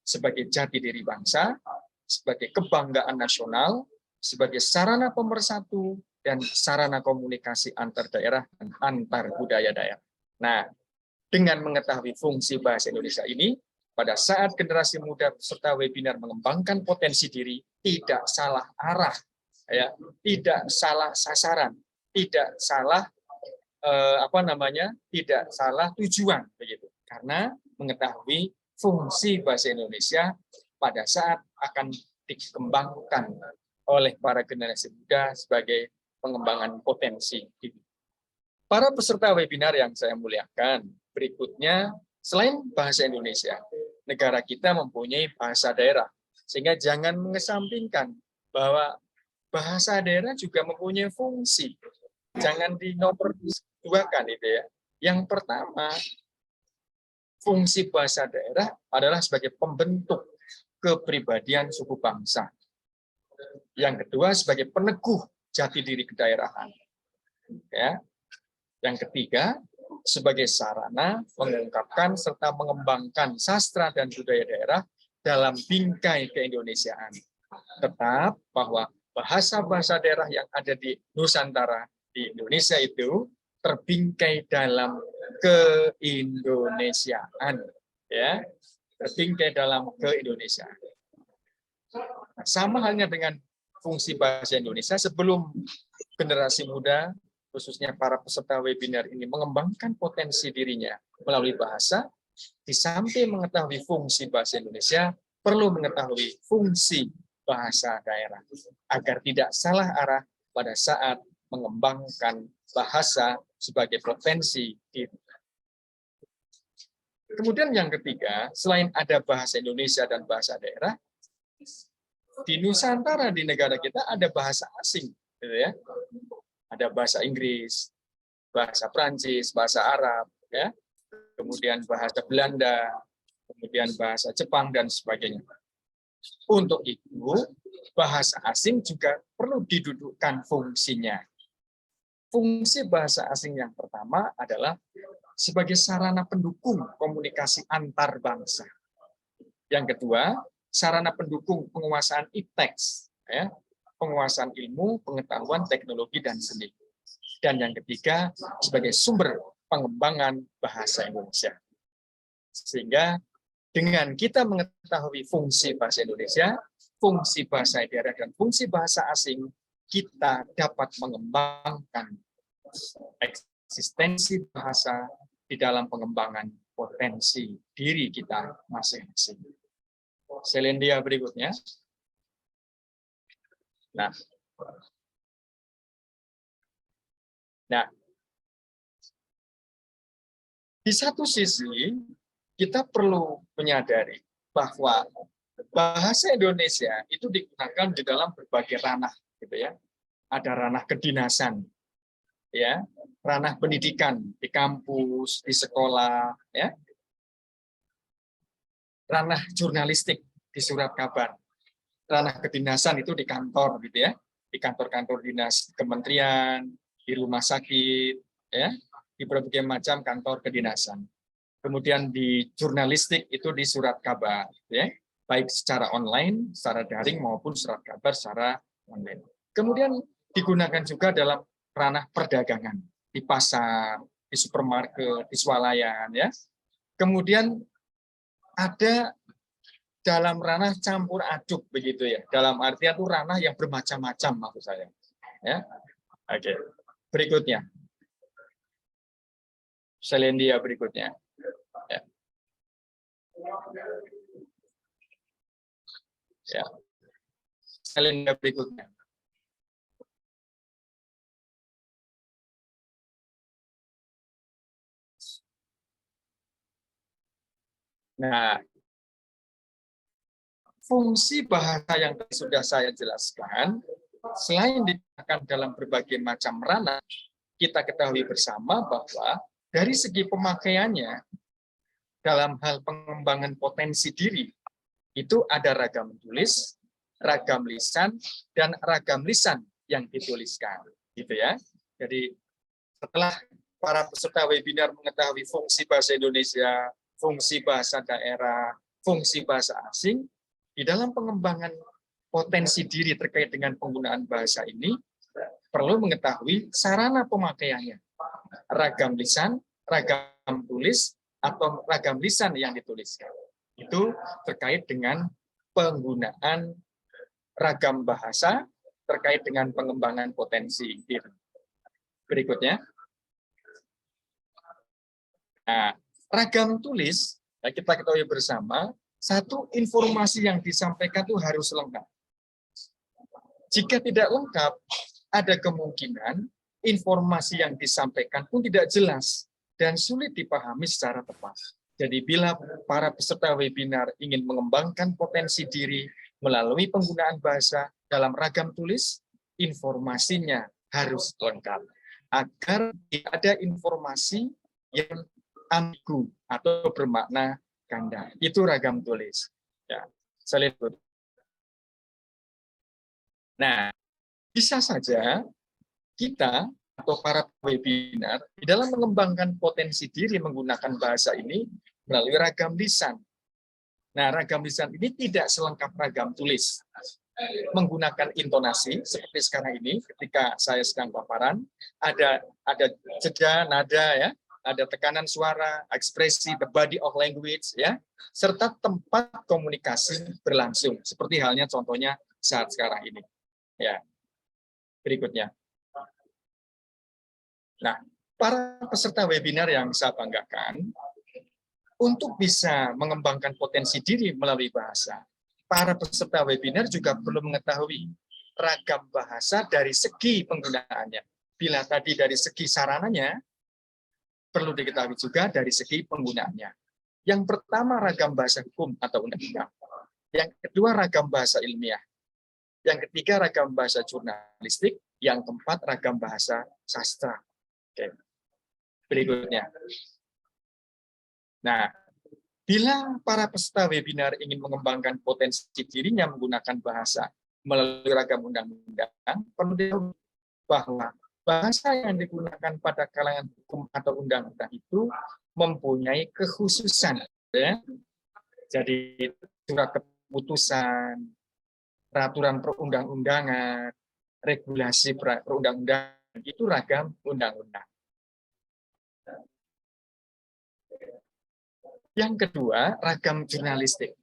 sebagai jati diri bangsa, sebagai kebanggaan nasional, sebagai sarana pemersatu dan sarana komunikasi antar daerah dan antar budaya daerah. Nah, dengan mengetahui fungsi bahasa Indonesia ini, pada saat generasi muda peserta webinar mengembangkan potensi diri, tidak salah arah, ya, tidak salah sasaran, tidak salah tidak salah tujuan, begitu. Karena mengetahui fungsi bahasa Indonesia pada saat akan dikembangkan oleh para generasi muda sebagai pengembangan potensi diri. Para peserta webinar yang saya muliakan, berikutnya selain bahasa Indonesia, negara kita mempunyai bahasa daerah, sehingga jangan mengesampingkan bahwa bahasa daerah juga mempunyai fungsi. Jangan dinomorduakan itu ya. Yang pertama, fungsi bahasa daerah adalah sebagai pembentuk kepribadian suku bangsa. Yang kedua, sebagai peneguh jati diri kedaerahan. Ya. Yang ketiga, sebagai sarana mengungkapkan serta mengembangkan sastra dan budaya daerah dalam bingkai keindonesiaan. Tetap bahwa bahasa-bahasa daerah yang ada di Nusantara, di Indonesia itu terbingkai dalam keindonesiaan, ya, terbingkai dalam keindonesiaan. Nah, sama halnya dengan fungsi bahasa Indonesia, sebelum generasi muda, khususnya para peserta webinar ini mengembangkan potensi dirinya melalui bahasa, di samping mengetahui fungsi bahasa Indonesia, perlu mengetahui fungsi bahasa daerah, agar tidak salah arah pada saat mengembangkan bahasa sebagai potensi diri. Kemudian yang ketiga, selain ada bahasa Indonesia dan bahasa daerah, di Nusantara, di negara kita ada bahasa asing, gitu ya. Ada bahasa Inggris, bahasa Prancis, bahasa Arab, ya, kemudian bahasa Belanda, kemudian bahasa Jepang dan sebagainya. Untuk itu, bahasa asing juga perlu didudukkan fungsinya. Fungsi bahasa asing yang pertama adalah sebagai sarana pendukung komunikasi antar bangsa. Yang kedua, sarana pendukung penguasaan ipteks, ya, penguasaan ilmu, pengetahuan, teknologi, dan seni. Dan yang ketiga, sebagai sumber pengembangan bahasa Indonesia. Sehingga dengan kita mengetahui fungsi bahasa Indonesia, fungsi bahasa daerah, dan fungsi bahasa asing, kita dapat mengembangkan eksistensi bahasa di dalam pengembangan potensi diri kita masing-masing. Selendia berikutnya. Nah, di satu sisi kita perlu menyadari bahwa bahasa Indonesia itu digunakan di dalam berbagai ranah, gitu ya. Ada ranah kedinasan, ya, ranah pendidikan di kampus, di sekolah, ya, ranah jurnalistik di surat kabar, ranah kedinasan itu di kantor, gitu ya, di kantor-kantor dinas kementerian, di rumah sakit, ya, di di berbagai macam kantor kedinasan. Kemudian di jurnalistik itu di surat kabar, ya, baik secara online, secara daring maupun surat kabar secara online. Kemudian digunakan juga dalam ranah perdagangan di pasar, di supermarket, di swalayan, ya. Kemudian ada dalam ranah campur aduk begitu ya. Dalam artian itu ranah yang bermacam-macam maksud saya. Ya. Oke. Berikutnya. Selendia berikutnya. Ya. Ya. Selendia berikutnya. Nah, fungsi bahasa yang sudah saya jelaskan, selain digunakan dalam berbagai macam ranah, kita ketahui bersama bahwa dari segi pemakaiannya, dalam hal pengembangan potensi diri, itu ada ragam tulis, ragam lisan, dan ragam lisan yang dituliskan. Gitu ya. Jadi setelah para peserta webinar mengetahui fungsi bahasa Indonesia, fungsi bahasa daerah, fungsi bahasa asing, di dalam pengembangan potensi diri terkait dengan penggunaan bahasa ini, perlu mengetahui sarana pemakaiannya. Ragam lisan, ragam tulis, atau ragam lisan yang dituliskan. Itu terkait dengan penggunaan ragam bahasa terkait dengan pengembangan potensi diri. Berikutnya. Nah, ragam tulis, kita ketahui bersama, satu, informasi yang disampaikan itu harus lengkap. Jika tidak lengkap, ada kemungkinan informasi yang disampaikan pun tidak jelas dan sulit dipahami secara tepat. Jadi bila para peserta webinar ingin mengembangkan potensi diri melalui penggunaan bahasa dalam ragam tulis, informasinya harus lengkap. Agar tidak ada informasi yang ambigu atau bermakna ganda. Itu ragam tulis. Ya, selanjutnya. Nah, bisa saja kita atau para webinar di dalam mengembangkan potensi diri menggunakan bahasa ini melalui ragam lisan. Nah, ragam lisan ini tidak selengkap ragam tulis. Menggunakan intonasi seperti sekarang ini ketika saya sedang paparan, ada jeda nada ya, ada tekanan suara, ekspresi, the body of language, ya, serta tempat komunikasi berlangsung. Seperti halnya contohnya saat sekarang ini. Ya, berikutnya. Nah, para peserta webinar yang saya banggakan, untuk bisa mengembangkan potensi diri melalui bahasa, para peserta webinar juga perlu mengetahui ragam bahasa dari segi penggunaannya. Bila tadi dari segi sarananya, perlu diketahui juga dari segi penggunaannya. Yang pertama ragam bahasa hukum atau undang-undang. Yang kedua ragam bahasa ilmiah. Yang ketiga ragam bahasa jurnalistik. Yang keempat ragam bahasa sastra. Oke. Berikutnya. Nah, bila para peserta webinar ingin mengembangkan potensi dirinya menggunakan bahasa melalui ragam undang-undang, perlu diketahui bahwa bahasa yang digunakan pada kalangan hukum atau undang-undang itu mempunyai kekhususan. Ya. Jadi surat keputusan, peraturan perundang-undangan, regulasi perundang-undangan, itu ragam undang-undang. Yang kedua, ragam jurnalistik.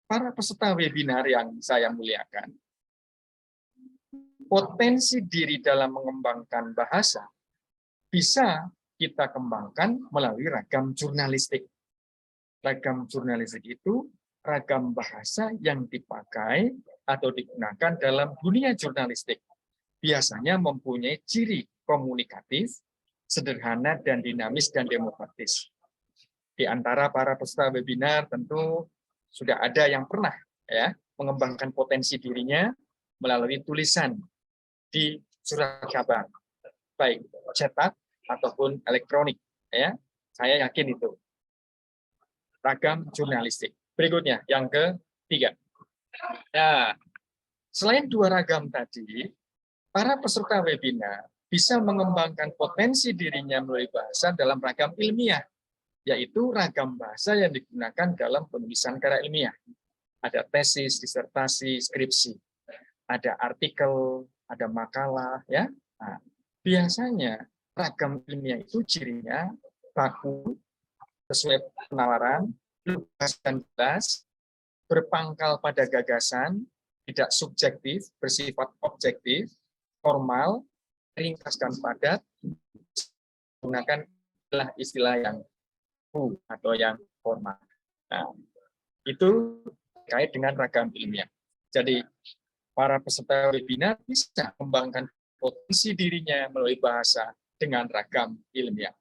Para peserta webinar yang saya muliakan, potensi diri dalam mengembangkan bahasa bisa kita kembangkan melalui ragam jurnalistik. Ragam jurnalistik itu ragam bahasa yang dipakai atau digunakan dalam dunia jurnalistik. Biasanya mempunyai ciri komunikatif, sederhana dan dinamis dan demokratis. Di antara para peserta webinar tentu sudah ada yang pernah ya mengembangkan potensi dirinya melalui tulisan di surat kabar, baik cetak ataupun elektronik, ya. Saya yakin itu. Ragam jurnalistik. Berikutnya, yang ketiga. Nah, selain dua ragam tadi, para peserta webinar bisa mengembangkan potensi dirinya melalui bahasa dalam ragam ilmiah, yaitu ragam bahasa yang digunakan dalam penulisan karya ilmiah. Ada tesis, disertasi, skripsi, ada artikel, ada makalah, ya. Nah, biasanya ragam ilmiah itu cirinya baku, sesuai penawaran, lugas dan jelas, berpangkal pada gagasan, tidak subjektif, bersifat objektif, formal, ringkas dan padat, menggunakan istilah yang atau yang formal. Nah, itu terkait dengan ragam ilmiah. Jadi, para peserta webinar bisa mengembangkan potensi dirinya melalui bahasa dengan ragam ilmiah.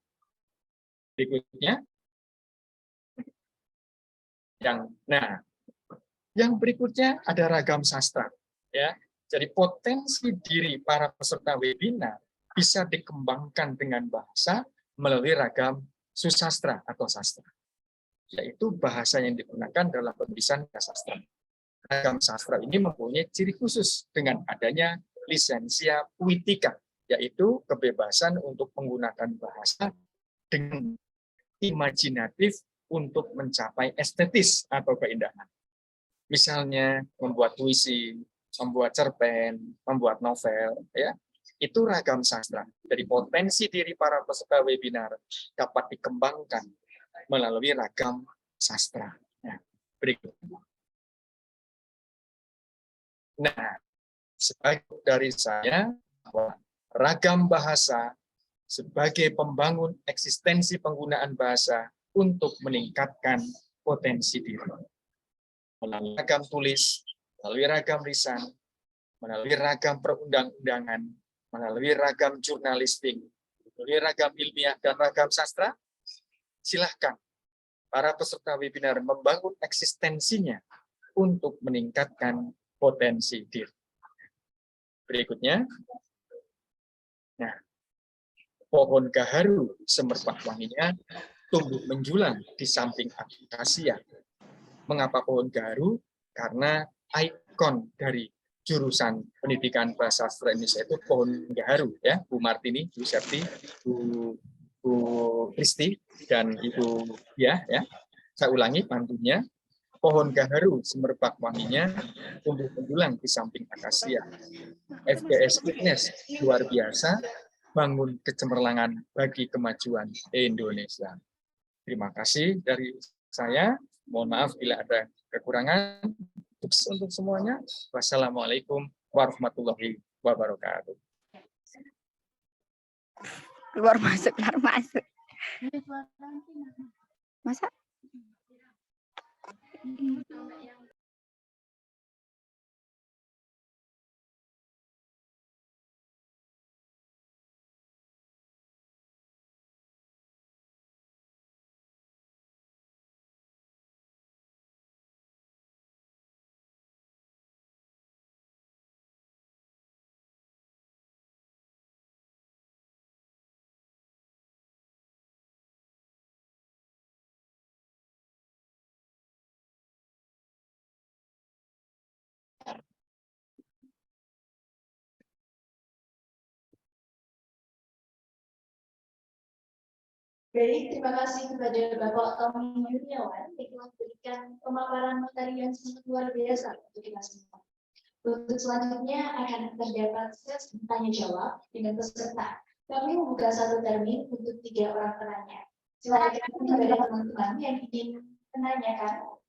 Berikutnya, yang berikutnya ada ragam sastra. Ya, jadi potensi diri para peserta webinar bisa dikembangkan dengan bahasa melalui ragam susastra atau sastra, yaitu bahasa yang digunakan dalam penulisan sastra. Ragam sastra ini mempunyai ciri khusus dengan adanya lisensia puitika, yaitu kebebasan untuk menggunakan bahasa dengan imajinatif untuk mencapai estetis atau keindahan. Misalnya membuat puisi, membuat cerpen, membuat novel, ya. Itu ragam sastra. Jadi potensi diri para peserta webinar dapat dikembangkan melalui ragam sastra. Ya. Berikutnya. Nah, sebagai dari saya, bahwa ragam bahasa sebagai pembangun eksistensi penggunaan bahasa untuk meningkatkan potensi diri. Melalui ragam tulis, melalui ragam lisan, melalui ragam perundang-undangan, melalui ragam jurnalistik, melalui ragam ilmiah dan ragam sastra, silahkan para peserta webinar membangun eksistensinya untuk meningkatkan potensi diri. Berikutnya, nah, pohon gaharu semerbak wanginya tumbuh menjulang di samping akasia. Mengapa pohon gaharu? Karena ikon dari jurusan pendidikan bahasa sastra Indonesia itu pohon gaharu, ya, Bu Martini, Bu Septi, Bu Kristi, dan Ibu ya. Saya ulangi pantunnya. Pohon gaharu semerbak wanginya tumbuh menjulang di samping akasia. FGS Fitness luar biasa, bangun kecemerlangan bagi kemajuan Indonesia. Terima kasih dari saya. Mohon maaf bila ada kekurangan. Untuk semuanya, wassalamualaikum warahmatullahi wabarakatuh.
Keluar masuk. Masa?
Baik, terima kasih kepada Bapak Tommy Yuniawan yang telah memberikan pemaparan materi yang sangat luar biasa untuk kita semua. Untuk selanjutnya akan terdapat sesi tanya jawab dengan peserta. Kami membuka satu termin untuk 3 orang penanya. Silakan kepada teman-teman yang ingin menanyakan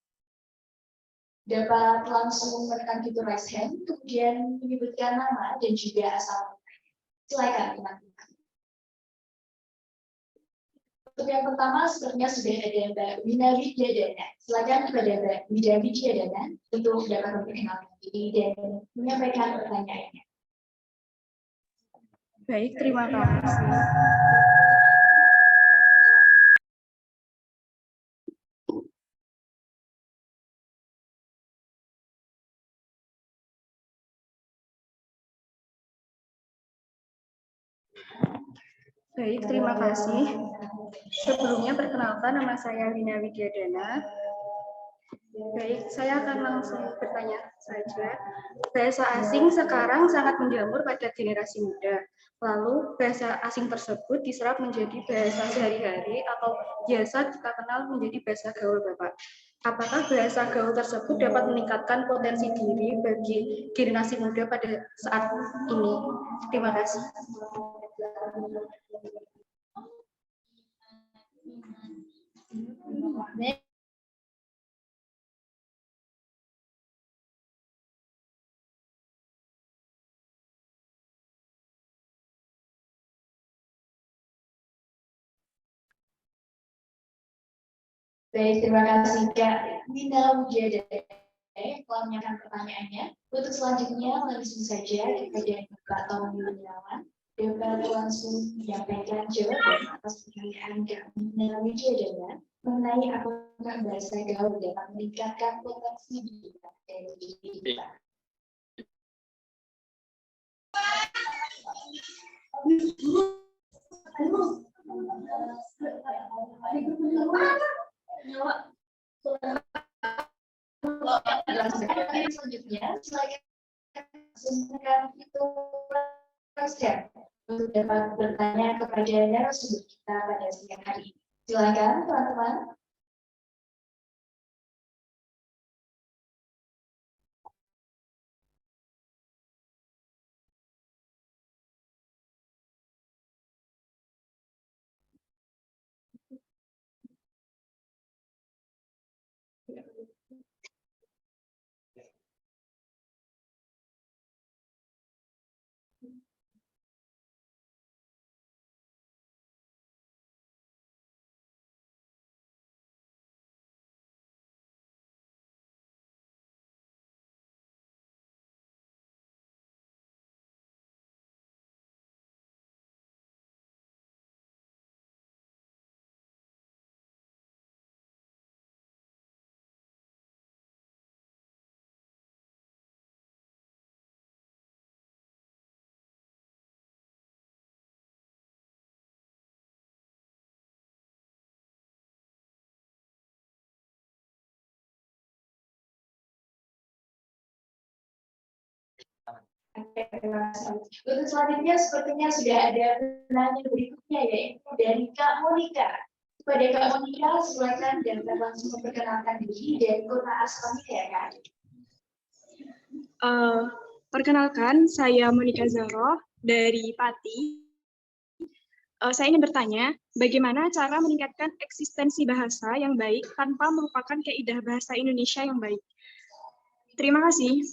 dapat langsung menekan fitur raise hand, kemudian menyebutkan nama dan juga asal. Silakan teman-teman. Untuk yang pertama, sepertinya sudah ada Mbak Wina Widyadana. Silakan kepada Mbak Wina Widyadana untuk dapat memperkenalkan diri dan menyampaikan pertanyaannya.
Baik, terima kasih. Baik, terima kasih. Sebelumnya perkenalkan, nama saya Wina Widyadana. Baik, saya akan langsung bertanya saja. Bahasa asing sekarang sangat menjamur pada generasi muda. Lalu bahasa asing tersebut diserap menjadi bahasa sehari-hari atau biasa kita kenal menjadi bahasa gaul, Bapak. Apakah bahasa gaul tersebut dapat meningkatkan potensi diri bagi generasi muda pada saat ini? Terima kasih.
Baik, terima kasih Kak Nina Wijaya yang telah menyampaikan pertanyaannya. Untuk selanjutnya langsung saja kepada Bapak Tommy Gunawan dapat langsung menyampaikan jawaban atas pertanyaan Kak Nina Wijaya mengenai apakah bahasa gaul dapat meningkatkan potensi diri kita. Selanjutnya, silakan itu untuk dapat bertanya kepada narasumber kita pada siang hari ini. Silakan, teman-teman. Oke, terima kasih. Untuk selanjutnya sepertinya sudah ada penanya berikutnya yaitu dari Kak Monika. Kepada Kak Monika, silakan dan langsung memperkenalkan diri dan kota asalnya ya Kak.
Perkenalkan, saya Monika Zahroh dari Pati. Saya ingin bertanya, bagaimana cara meningkatkan eksistensi bahasa yang baik tanpa melupakan kaidah bahasa Indonesia yang baik? Terima kasih.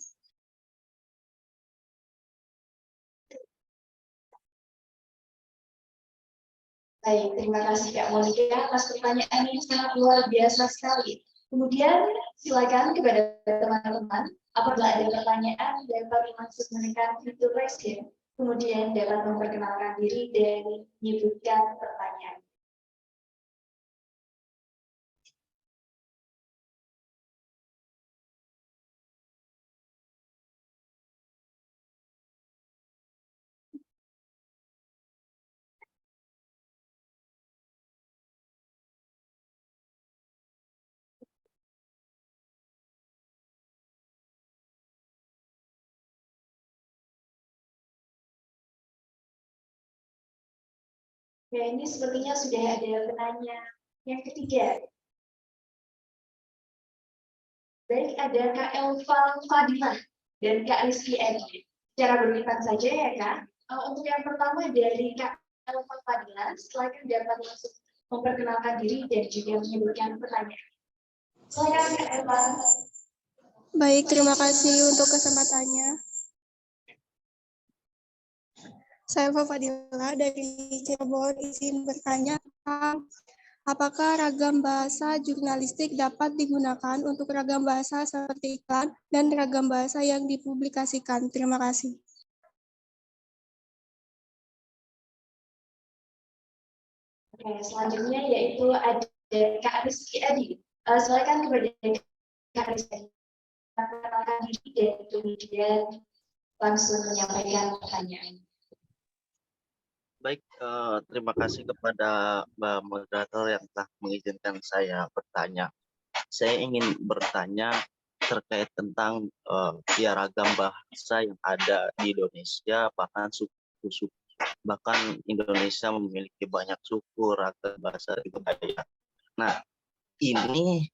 Baik, terima kasih Kak Monika atas pertanyaan ini sangat luar biasa sekali. Kemudian silakan kepada teman-teman, apabila ada pertanyaan dapat langsung menekan fitur raise hand, kemudian dapat memperkenalkan diri dan menyebutkan pertanyaan. Ya, ini sepertinya sudah ada penanya yang ketiga. Baik, ada Kak Elva Fadila dan Kak Rizky Edi. Secara berlipat saja ya Kak. Untuk yang pertama dari Kak Elva Fadila, silakan dapat langsung memperkenalkan diri dan juga menyebutkan pertanyaan. Silakan Kak Elva.
Baik, terima kasih untuk kesempatannya. Saya Fadila dari Cirebon, izin bertanya apakah ragam bahasa jurnalistik dapat digunakan untuk ragam bahasa seperti iklan dan ragam bahasa yang dipublikasikan? Terima kasih.
Oke, selanjutnya yaitu ada Kak Rizky Edi. Silakan kepada Kak Rizky memperkenalkan diri dan kemudian langsung menyampaikan pertanyaan.
Baik, terima kasih kepada Mbak Moderator yang telah mengizinkan saya bertanya. saya ingin bertanya terkait tentang piagam bahasa yang ada di Indonesia, bahkan suku-suku, bahkan Indonesia memiliki banyak suku, ragam bahasa dan budaya. Nah, ini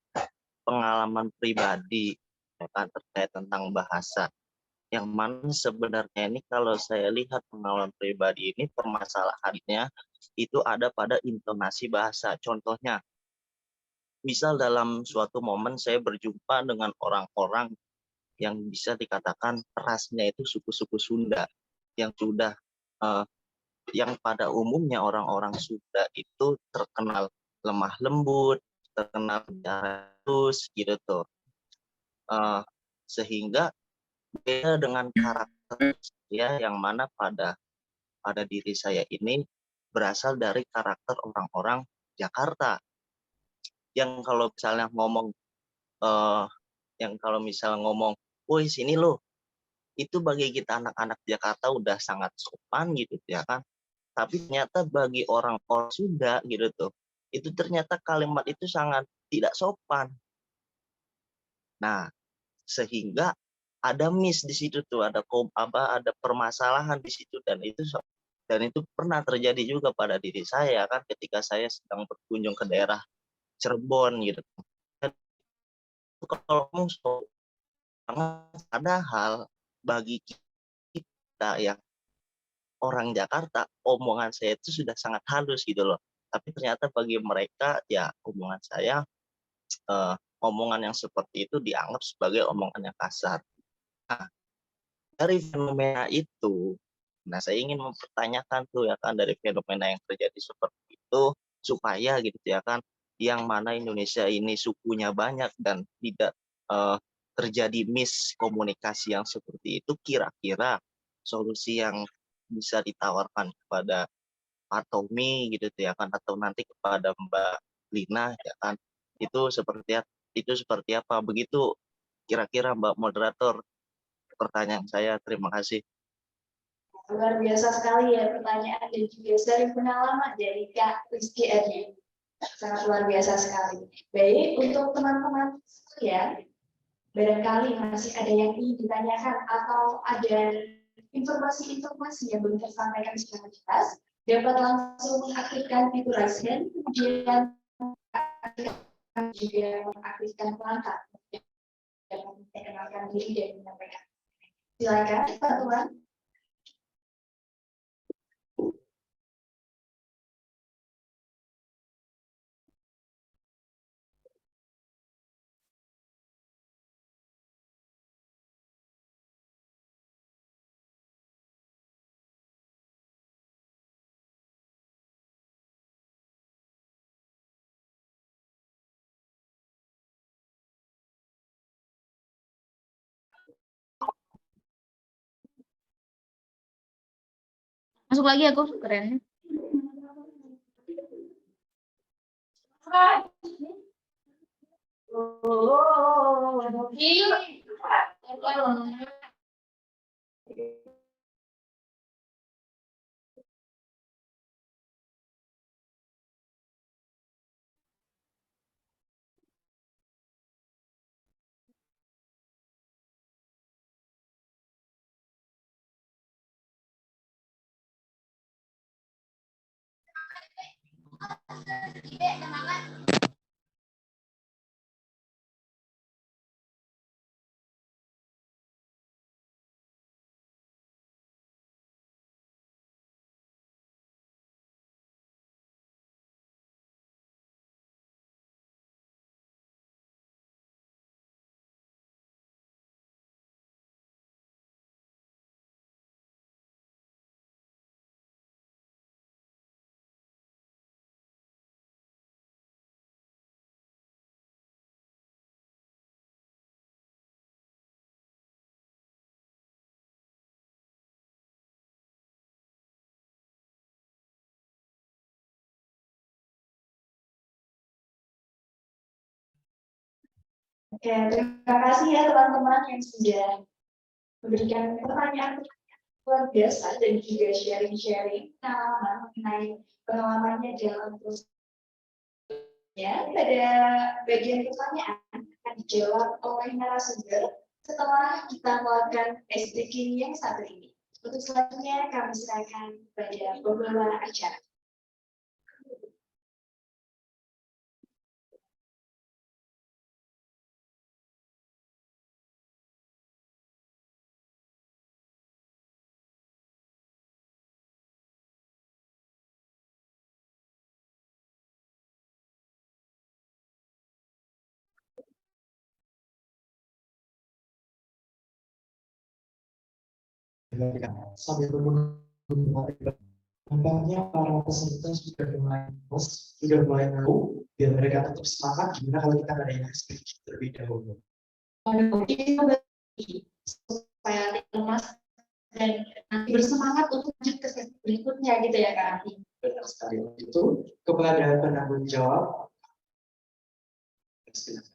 pengalaman pribadi ya kan, terkait tentang bahasa. Yang mana sebenarnya ini kalau saya lihat pengalaman pribadi ini permasalahannya itu ada pada intonasi bahasa. Contohnya, misal dalam suatu momen saya berjumpa dengan orang-orang yang bisa dikatakan rasnya itu suku-suku Sunda yang sudah yang pada umumnya orang-orang Sunda itu terkenal lemah lembut, terkenal halus gitu tuh. Sehingga beda dengan karakter ya yang mana pada diri saya ini berasal dari karakter orang-orang Jakarta yang kalau misalnya ngomong woi sini lo, itu bagi kita anak-anak Jakarta udah sangat sopan gitu ya kan, tapi ternyata bagi orang-orang Sunda gitu tuh itu ternyata kalimat itu sangat tidak sopan. Nah, sehingga ada miss di situ tuh, ada permasalahan di situ, dan itu pernah terjadi juga pada diri saya kan ketika saya sedang berkunjung ke daerah Cirebon gitu. Kalau ngomong padahal bagi kita yang orang Jakarta, omongan saya itu sudah sangat halus gitu loh. Tapi ternyata bagi mereka ya omongan saya, omongan yang seperti itu dianggap sebagai omongan yang kasar. Nah, dari fenomena itu, nah saya ingin mempertanyakan tuh ya kan, dari fenomena yang terjadi seperti itu, supaya gitu ya kan, yang mana Indonesia ini sukunya banyak dan tidak terjadi miskomunikasi yang seperti itu, kira-kira solusi yang bisa ditawarkan kepada Pak Tommy gitu ya kan, atau nanti kepada Mbak Lina ya kan, itu seperti apa? Begitu kira-kira Mbak Moderator pertanyaan saya. Terima kasih.
Luar biasa sekali ya pertanyaan dan juga dari pengalaman dari Kak Rizky Adi. Sangat luar biasa sekali. Baik, untuk teman-teman sekalian, barangkali masih ada yang ingin ditanyakan atau ada informasi-informasi yang belum tersampaikan secara jelas, dapat langsung mengaktifkan fitur raise hand, kemudian juga mengaktifkan pelanggan dapat memperkenalkan diri dan menyampaikan. Silakan, teman-teman. Masuk lagi aku, keren. Oke, terima kasih ya teman-teman yang sudah memberikan pertanyaan luar biasa dan juga sharing-sharing pengalaman mengenai pengalamannya dalam proses Ya, pada bagian pertanyaan akan dijawab oleh narasumber setelah kita melakukan ice breaking yang satu ini. Untuk selanjutnya kami serahkan kepada pembawa acara.
Sambil menunggu nampaknya para peserta sudah mulai tahu, biar mereka tetap semangat. Gimana kalau kita ngadain speech terlebih dahulu?
Supaya lemas dan nanti bersemangat untuk lanjut ke sesi berikutnya gitu ya Kak.
Benar sekali. Itu kepada penanggung jawab. Silakan.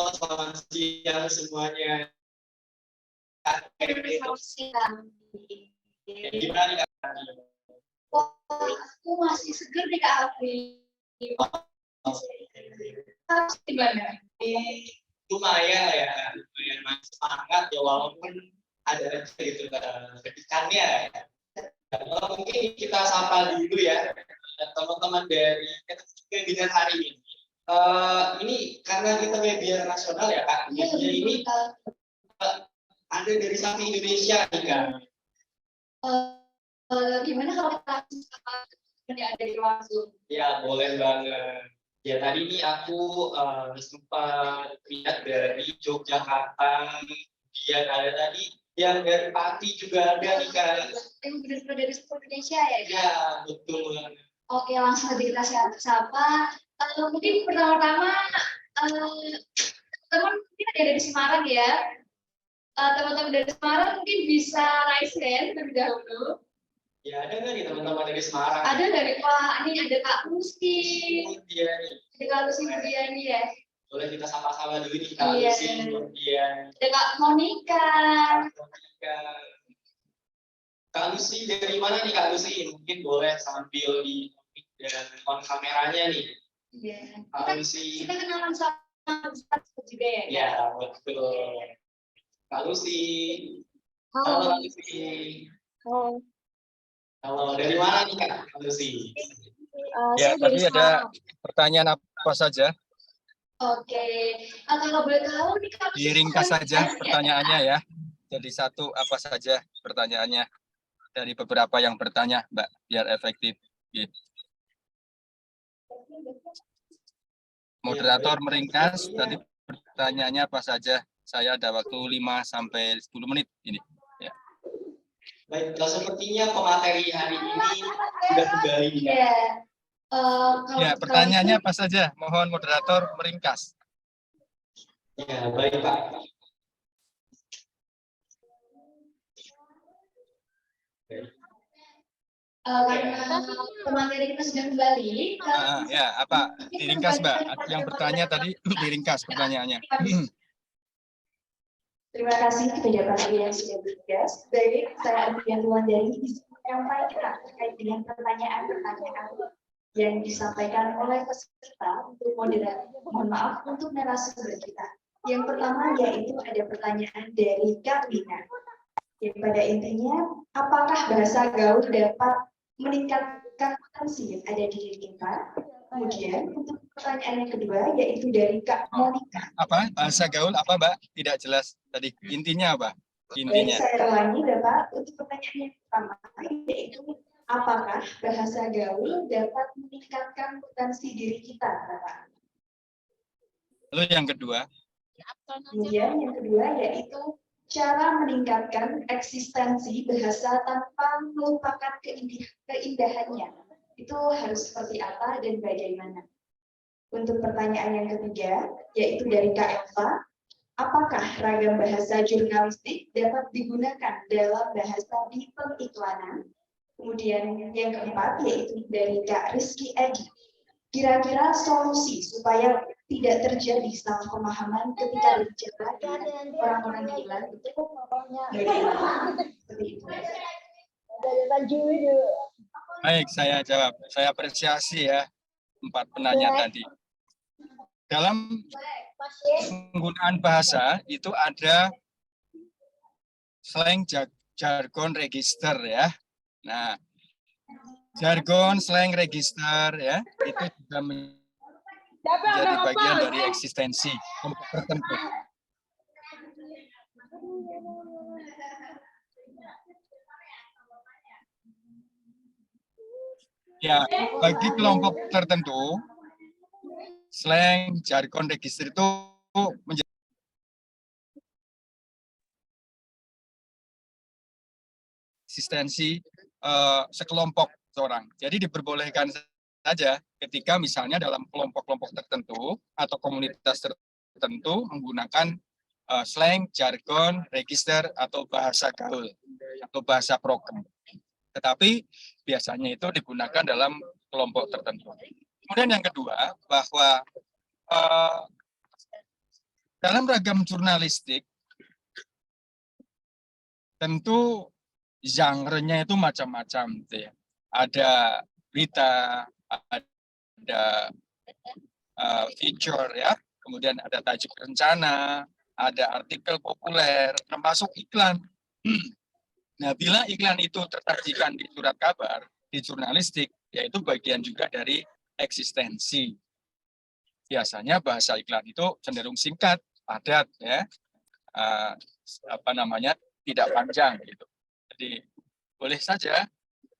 Selamat siang semuanya. Gimana nih Kak?
Aku masih seger nih Kak Alfi. Harus gimana?
Lumayan lah ya, lumayan masih semangat ya walaupun ada aja gitu kritikannya ya. Mungkin kita sapa dulu ya teman-teman dari webinar hari ini. Ini karena kita webinar nasional ya Kak, jadi ini ada dari samping Indonesia nih Kak.
Gimana kalau kita ada di langsung?
Ya boleh banget. Ya tadi ini aku sempat lihat dari Yogyakarta, kemudian ada tadi yang dari Pati juga ada nih Kak.
Yang benar-benar dari seluruh Indonesia ya?
Ya betul.
Oke, langsung aja kita sapa. Mungkin pertama-tama teman-teman mungkin ada dari Semarang ya. Teman-teman dari Semarang mungkin bisa raise hand terlebih dahulu.
Ya ada nggak nih teman-teman dari Semarang?
Ada dari Pak, ini ada Kak Lucy.
Murdiani.
Ada Kak Lucy Murdiani ya.
Boleh kita sapa-sama dulu nih Kak
Iya.
Lucy Murdiani.
Ada Kak Monica.
Kak Lucy dari mana nih Kak Lucy? Mungkin boleh sambil di dan on kameranya nih.
Iya.
Kak Lucy.
Kita kenalan sama Ustaz juga ya.
Ya betul. Kak Lucy. Halo Kak Lucy.
Halo.
Halo, dari mana nih Kak Lucy?
Ya, tadi ada pertanyaan apa saja?
Oke, kalau boleh tahu nih Kak Lucy.
Diringkas saja pertanyaannya ya. Jadi satu apa saja pertanyaannya dari beberapa yang bertanya, Mbak, biar efektif. Gitu. Moderator meringkas, tadi pertanyaannya apa saja? Saya ada waktu 5 sampai 10 menit ini. Ya.
Baik, sepertinya pemateri hari ini sudah kembali.
Ya.
Ya, pertanyaannya apa saja? Mohon moderator meringkas.
Ya, baik Pak.
Karena pemateri kita sudah kembali.
Ya, apa? Diringkas, Mbak. Yang bertanya tadi diringkas pertanyaannya.
Terima kasih kepada para yang sudah bertugas. Baik, saya Adrian Tuan dari menyampaikan terkait dengan pertanyaan-pertanyaan yang disampaikan oleh peserta untuk moderator. Mohon maaf untuk narasumber kita. Yang pertama yaitu ada pertanyaan dari Kak Lina. Yang pada intinya, apakah bahasa gaul dapat meningkatkan potensi yang ada di diri kita? Kemudian untuk pertanyaan yang kedua yaitu dari Kak Monica.
Apa bahasa gaul apa Mbak? Tidak jelas tadi intinya apa? Intinya.
Baik, saya ulangi Bapak untuk pertanyaan yang pertama yaitu apakah bahasa gaul dapat meningkatkan potensi diri kita Bapak?
Lalu yang kedua?
Kemudian yang kedua yaitu cara meningkatkan eksistensi bahasa tanpa melupakan keindahannya. Itu harus seperti apa dan bagaimana? Untuk pertanyaan yang ketiga, yaitu dari Kak Elva, apakah ragam bahasa jurnalistik dapat digunakan dalam bahasa di pengiklanan? Kemudian yang keempat, yaitu dari Kak Rizky Edi, kira-kira solusi supaya tidak terjadi salah pemahaman ketika berbicara dengan orang-orang di iklan itu bagaimana? Seperti itu.
Baik, saya jawab. Saya apresiasi ya 4 penanya tadi. Dalam penggunaan bahasa itu ada slang, jargon, register ya. Nah, jargon, slang, register ya itu juga menjadi bagian dari eksistensi kelompok tertentu. Ya, bagi kelompok tertentu, slang, jargon, register itu menjadi eksistensi sekelompok orang. Jadi diperbolehkan saja ketika misalnya dalam kelompok-kelompok tertentu atau komunitas tertentu menggunakan slang, jargon, register atau bahasa gaul atau bahasa prokem. Tetapi biasanya itu digunakan dalam kelompok tertentu. Kemudian yang kedua, bahwa dalam ragam jurnalistik, tentu genre-nya itu macam-macam. Ada berita, ada feature, ya, kemudian ada tajuk rencana, ada artikel populer, termasuk iklan. Nah, bila iklan itu tersajikan di surat kabar, di jurnalistik, yaitu bagian juga dari eksistensi. Biasanya bahasa iklan itu cenderung singkat, padat, ya, tidak panjang gitu. Jadi boleh saja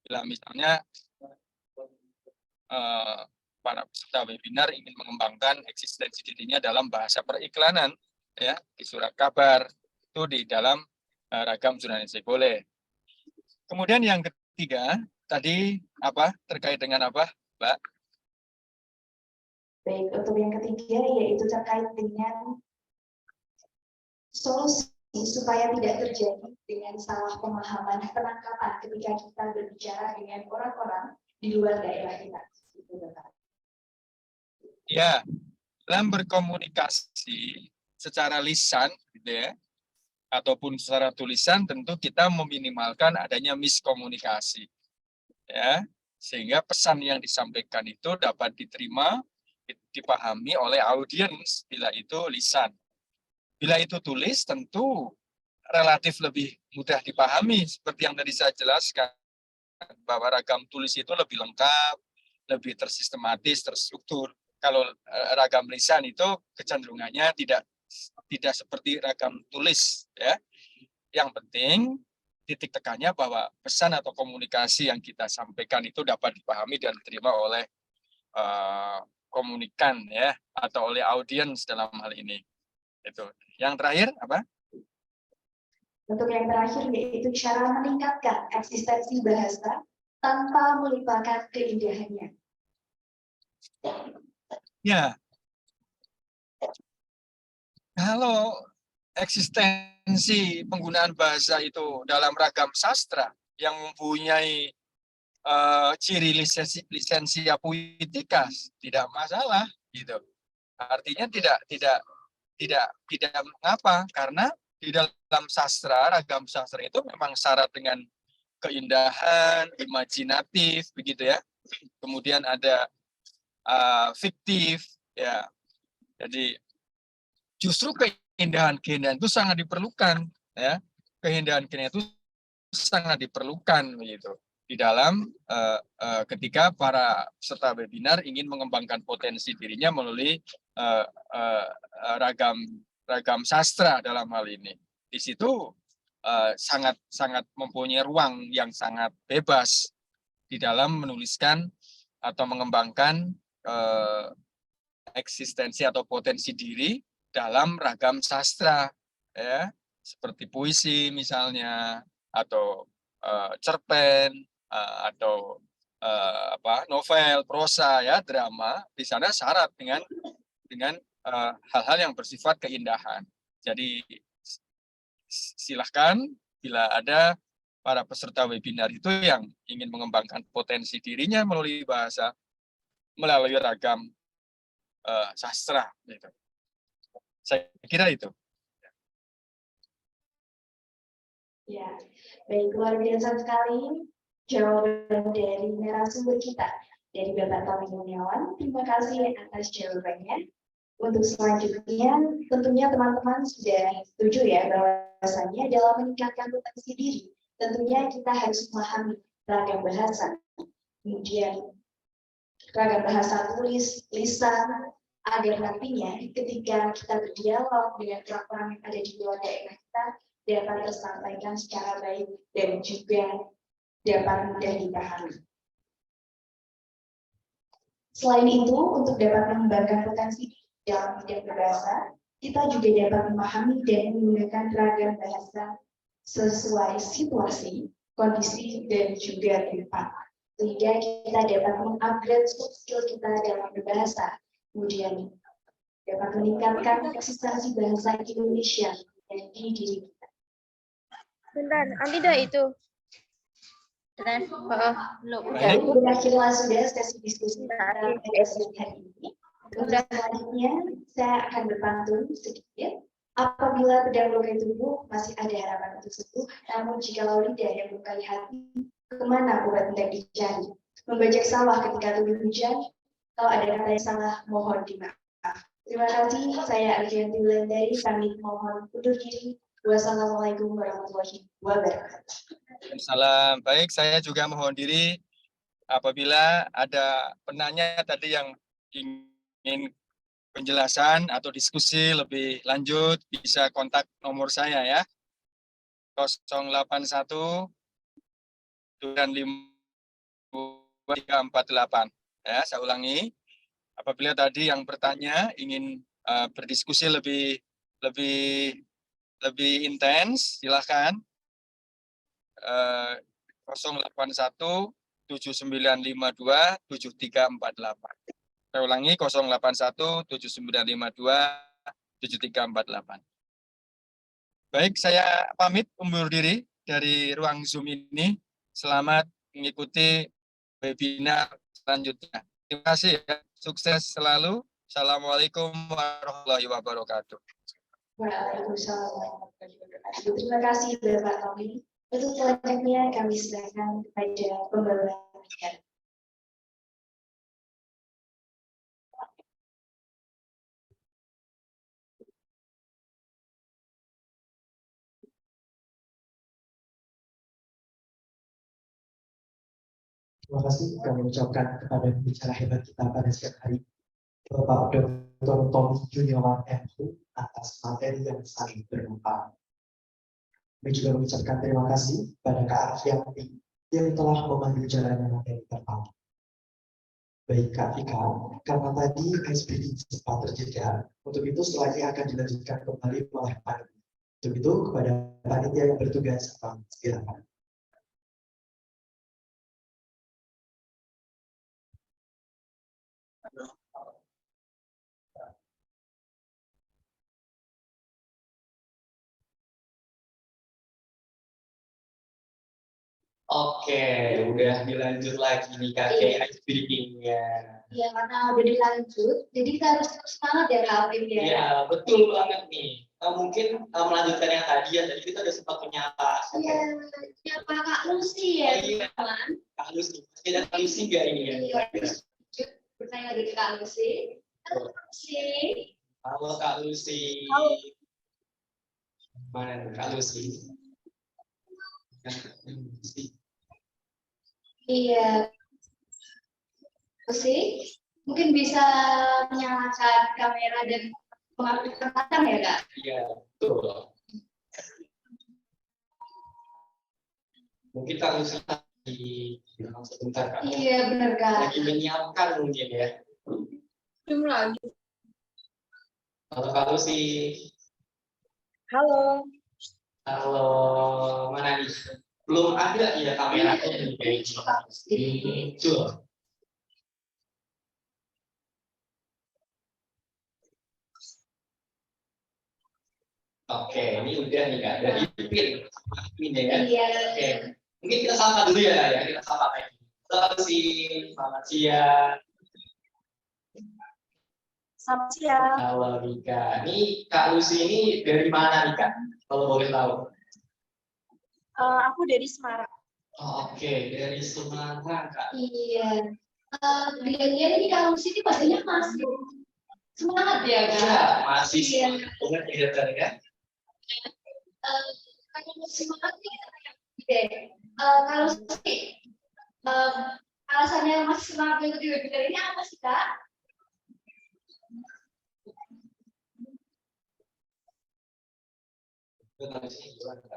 bila misalnya para peserta webinar ingin mengembangkan eksistensi dirinya dalam bahasa periklanan, ya, di surat kabar itu di dalam ragam jurnalistik boleh. Kemudian yang ketiga tadi apa terkait dengan apa, Mbak?
Baik, untuk yang ketiga yaitu terkait dengan solusi supaya tidak terjadi dengan salah pemahaman penangkapan ketika kita berbicara dengan orang-orang di luar daerah kita.
Ya, dalam berkomunikasi secara lisan, gitu ya, ataupun secara tulisan, tentu kita meminimalkan adanya miskomunikasi, ya, sehingga pesan yang disampaikan itu dapat diterima, dipahami oleh audiens bila itu lisan. Bila itu tulis, tentu relatif lebih mudah dipahami, seperti yang tadi saya jelaskan, bahwa ragam tulis itu lebih lengkap, lebih tersistematis, terstruktur. Kalau ragam lisan itu kecenderungannya tidak seperti ragam tulis, ya. Yang penting titik tekannya bahwa pesan atau komunikasi yang kita sampaikan itu dapat dipahami dan diterima oleh komunikan, ya, atau oleh audiens dalam hal ini. Itu. Yang terakhir apa?
Untuk yang terakhir yaitu cara meningkatkan eksistensi bahasa tanpa melupakan keindahannya.
Ya, kalau eksistensi penggunaan bahasa itu dalam ragam sastra yang mempunyai ciri lisensia poetika tidak masalah, gitu. Artinya tidak mengapa, karena di dalam sastra, ragam sastra itu memang syarat dengan keindahan, imajinatif, begitu ya. Kemudian ada fiktif, ya. Jadi justru keindahan itu sangat diperlukan, ya. Keindahan itu sangat diperlukan, begitu, di dalam ketika para peserta webinar ingin mengembangkan potensi dirinya melalui ragam sastra dalam hal ini. Di situ sangat mempunyai ruang yang sangat bebas di dalam menuliskan atau mengembangkan eksistensi atau potensi diri dalam ragam sastra, ya, seperti puisi misalnya, atau cerpen, atau novel, prosa, ya, drama, di sana syarat dengan hal-hal yang bersifat keindahan. Jadi silahkan bila ada para peserta webinar itu yang ingin mengembangkan potensi dirinya melalui bahasa, melalui ragam sastra. Gitu. Saya kira itu.
Ya, baik, luar biasa sekali jawaban dari narasumber kita, dari Bapak Tommy Kurniawan. Terima kasih atas jawabannya. Untuk selanjutnya, tentunya teman-teman sudah setuju ya bahwasannya dalam meningkatkan potensi diri, tentunya kita harus memahami ragam bahasa, kemudian ragam bahasa tulis, lisan, agar nantinya ketika kita berdialog dengan orang-orang yang ada di luar daerah kita dapat tersampaikan secara baik dan juga dapat mudah dipahami. Selain itu, untuk dapat mengembangkan potensi dalam bidang berbahasa, kita juga dapat memahami dan menggunakan ragam bahasa sesuai situasi, kondisi, dan juga tempat. Sehingga kita dapat mengupgrade skill kita dalam berbahasa, kemudian dapat meningkatkan eksistensi bahasa Indonesia di diri kita.
Bentar, nanti dah itu.
Berakhirlah sudah sesi diskusi kita hari ini. Untuk selanjutnya, saya akan berpantun sedikit. Apabila pedang lukai tubuh masih ada harapan untuk sembuh, namun jika lidah yang melukai hati, kemana obat hendak dicari? Membajak sawah ketika turun hujan, kalau ada kata yang salah, mohon dimaaf. Terima kasih, saya Arjianti Wulandari, pamit mohon undur diri. Wassalamualaikum warahmatullahi wabarakatuh.
Salam baik, saya juga mohon diri. Apabila ada penanya tadi yang ingin penjelasan atau diskusi lebih lanjut, bisa kontak nomor saya ya, 081 348. Ya, saya ulangi. Apabila tadi yang bertanya ingin berdiskusi lebih intens, silakan 081 7952 7348. Saya ulangi 081 7952 7348. Baik, saya pamit undur diri dari ruang Zoom ini. Selamat mengikuti webinar selanjutnya. Terima kasih ya. Sukses selalu. Assalamualaikum warahmatullahi wabarakatuh.
Waalaikumsalam warahmatullahi wabarakatuh. Terima kasih Bapak Tommy. Untuk selanjutnya kami silakan kepada pembawa acara.
Terima kasih kami ucapkan kepada pembicara hebat kita pada siang hari, Bapak Dr. Tommy Kurniawan MPh, atas materi yang sangat bermanfaat. Kami juga mengucapkan terima kasih pada Kak Arfianti yang telah memandu jalannya materi pertama. Baik Kak Vika, karena tadi ice breaking sempat terjeda, untuk itu selanjutnya akan dilanjutkan kembali oleh panitia. Untuk itu kepada panitia yang bertugas, silakan.
Oke, udah dilanjut lagi nih Kak, ice breaking-nya.
Ya, karena udah dilanjut, jadi kita harus terus semangat ya Kak Alvin ya.
Iya, betul banget nih. Mungkin melanjutkan yang tadi ya, tadi kita udah sempat menyapa.
Iya, siapa Kak Lucy ya, teman?
Kak Lucy, ada Kak Lucy nggak ini ya?
Iya, bertanya lagi ke Kak Lucy. Halo Kak Lucy.
Halo Kak Lucy.
Halo.
Mana Kak Lucy?
Iya. Lucy, mungkin bisa menyalakan kamera dan mengaktifkan ya Kak?
Iya, betul. Mungkin Kak Lucy sebentar Kak.
Iya, benar Kak.
Lagi menyiapkan mungkin ya.
Belum lagi.
Halo Kak Lucy.
Halo.
Halo, mana nih? belum ada ya kameranya yang kayak muncul. Oke, ini udah nih Kak, dari Pin. Ini ya.
Iya.
Oke. Mungkin kita sapa dulu ya, Kak, ya. Kita sapa lagi. Selamat siang.
Selamat siang.
Halo Rika. Ini Kak Lucy ini dari mana nih Kak? Kalau boleh tahu.
Aku dari Semarang.
Oh, oke, dari Semarang Kak.
Iya. Dia ini kalau sini pastinya masih semangat ya Kak?
Iya, masih
Iya.
semangat banget ya.
Kalau semangat nih kita kayak gede. Kalau sih alasannya masih semangat untuk di webinar ini apa sih Kak?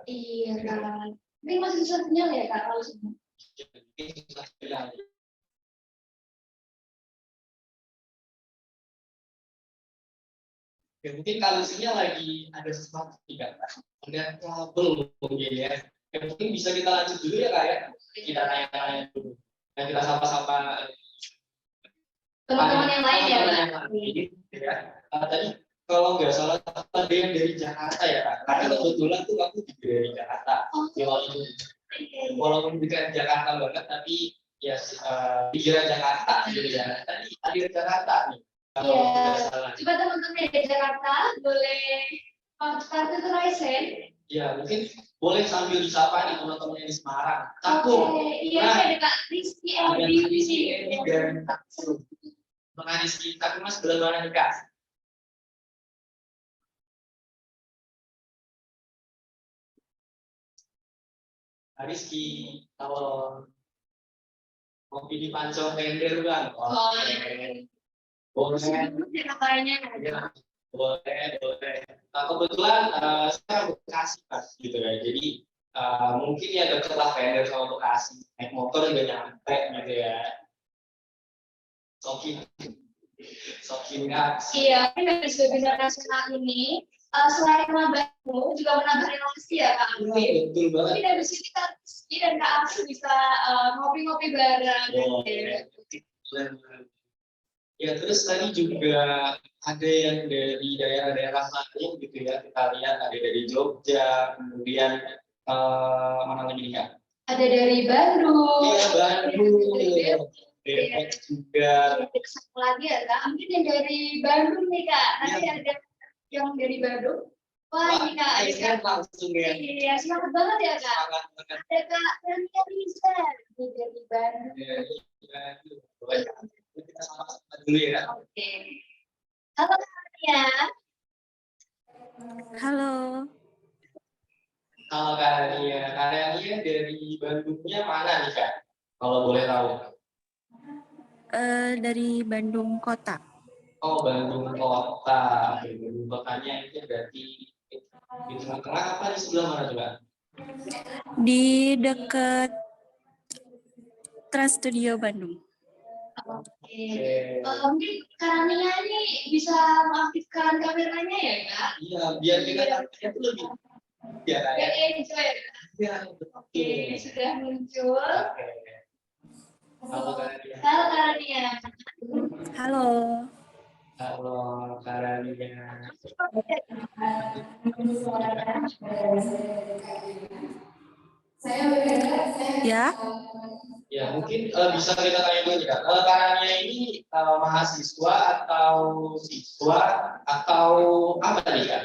Iya Kak. Ini masih susah sinyal ya Kak kalau semua.
Ya, mungkin kalau sinyal lagi ada sesuatu tidak, ada trouble mungkin ya. Ya. Mungkin bisa kita lanjut dulu ya Kak ya. Kita tanya-tanya dulu. Dan kita sapa-sapa
Teman-teman yang lain ya Kak.
Ya. Tadi kalau nggak salah ada yang dari Jakarta ya Kak. Karena kebetulan tuh aku juga dari Jakarta. Ya, walaupun bukan Jakarta banget, tapi ya pikiran Jakarta gitu ya. Tadi ada Jakarta nih.
Iya. Coba teman-teman dari Jakarta boleh kartu Raisen.
Ya mungkin boleh sambil disapa nih teman-teman yang di Semarang. Cakung.
Iya, ada Kak Rizky Eldi di sini.
Dan Bang Rizky, Cakung Mas sebelah mana nih Kak? Rizky, kalau kopi di Pancong Tender Bang. Boleh.
Kayaknya
Boleh. Nah, kebetulan saya Bekasi Mas gitu ya. Jadi mungkin ya deket lah Tender sama Bekasi. Naik motor juga nyampe gitu ya. Sokin Kak.
Iya, dari webinar nasional ini selain menambah juga menambah inovasi ya Kak Amri.
Betul banget.
Jadi dari sini Kak Rizky dan Kak Amri bisa ngopi-ngopi bareng.
Ya terus tadi juga ada yang dari daerah-daerah lain gitu ya, kita lihat ada dari Jogja, kemudian mana lagi nih Kak?
Ada dari Bandung.
Iya Bandung. Depok juga.
Satu lagi ya Kak, mungkin yang dari Bandung nih Kak. Nanti ada yang dari Bandung. Wah ini Kak, ada Kak.
Langsung ya.
Iya, semangat banget ya Kak. Ada Kak Rania Riza dari Bandung.
Boleh. Kita sama-sama dulu ya.
Oke. Halo Kak Rania.
Halo.
Halo Kak Rania. Kak Rania dari Bandungnya mana nih Kak? Kalau boleh tahu.
Dari Bandung Kota.
Oh Bandung Kota. Bandung Kotanya itu berarti di tengah-tengah apa di sebelah mana coba?
Di dekat Trans Studio Bandung.
Oke. Mungkin Kak Rania ini bisa mengaktifkan kameranya ya Kak?
Iya, biar kita lihatnya tuh lebih. Ya,
Biar enjoy ya Kak?
ya.
Oke, sudah muncul.
Halo Kak Rania.
Halo Kak Rania.
Halo.
Halo Kak Rania.
Ya.
Ya, mungkin bisa kita tanya dulu nih Kak. Kak Rania ini mahasiswa atau siswa atau apa nih Kak?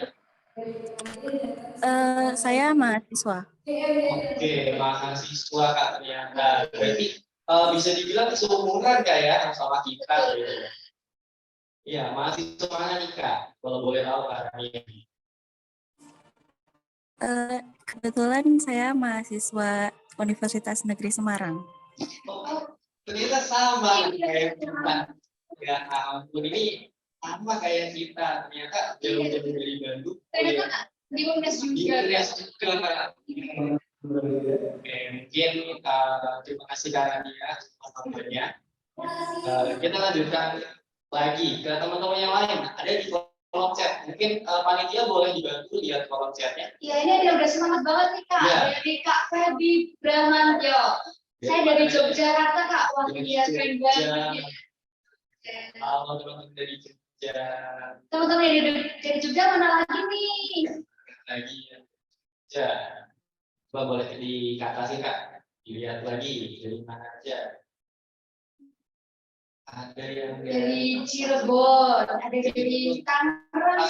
Saya mahasiswa.
Oke, mahasiswa Kak ternyata. Berarti bisa dibilang seumuran Kak ya sama kita gitu. Iya, mahasiswa mana nih Kak? Kalau boleh tahu Kak Rania.
Kebetulan saya mahasiswa Universitas Negeri Semarang.
Oh, ternyata sama kayak kita. Ya ampun, ini sama kayak kita. Ternyata jauh-jauh dari Bandung.
Ternyata di UNES juga.
Oke, mungkin terima kasih Kak Rania atas Kita lanjutkan lagi ke teman-teman yang lain. Ada di kolom chat. Mungkin panitia boleh dibantu lihat kolom chatnya.
Ya, ini ada udah semangat banget nih Kak.
Iya.
Dari Kak Feby Bramantyo. Saya dari Yogyakarta Kak. Wah, dia keren banget.
Halo teman-teman dari Jogja.
Teman-teman dari Jogja mana lagi nih?
Lagi ya. Coba boleh dikatasin Kak. Dilihat lagi dari mana aja. Ada yang
Dari Cirebon, ada dari Tangerang.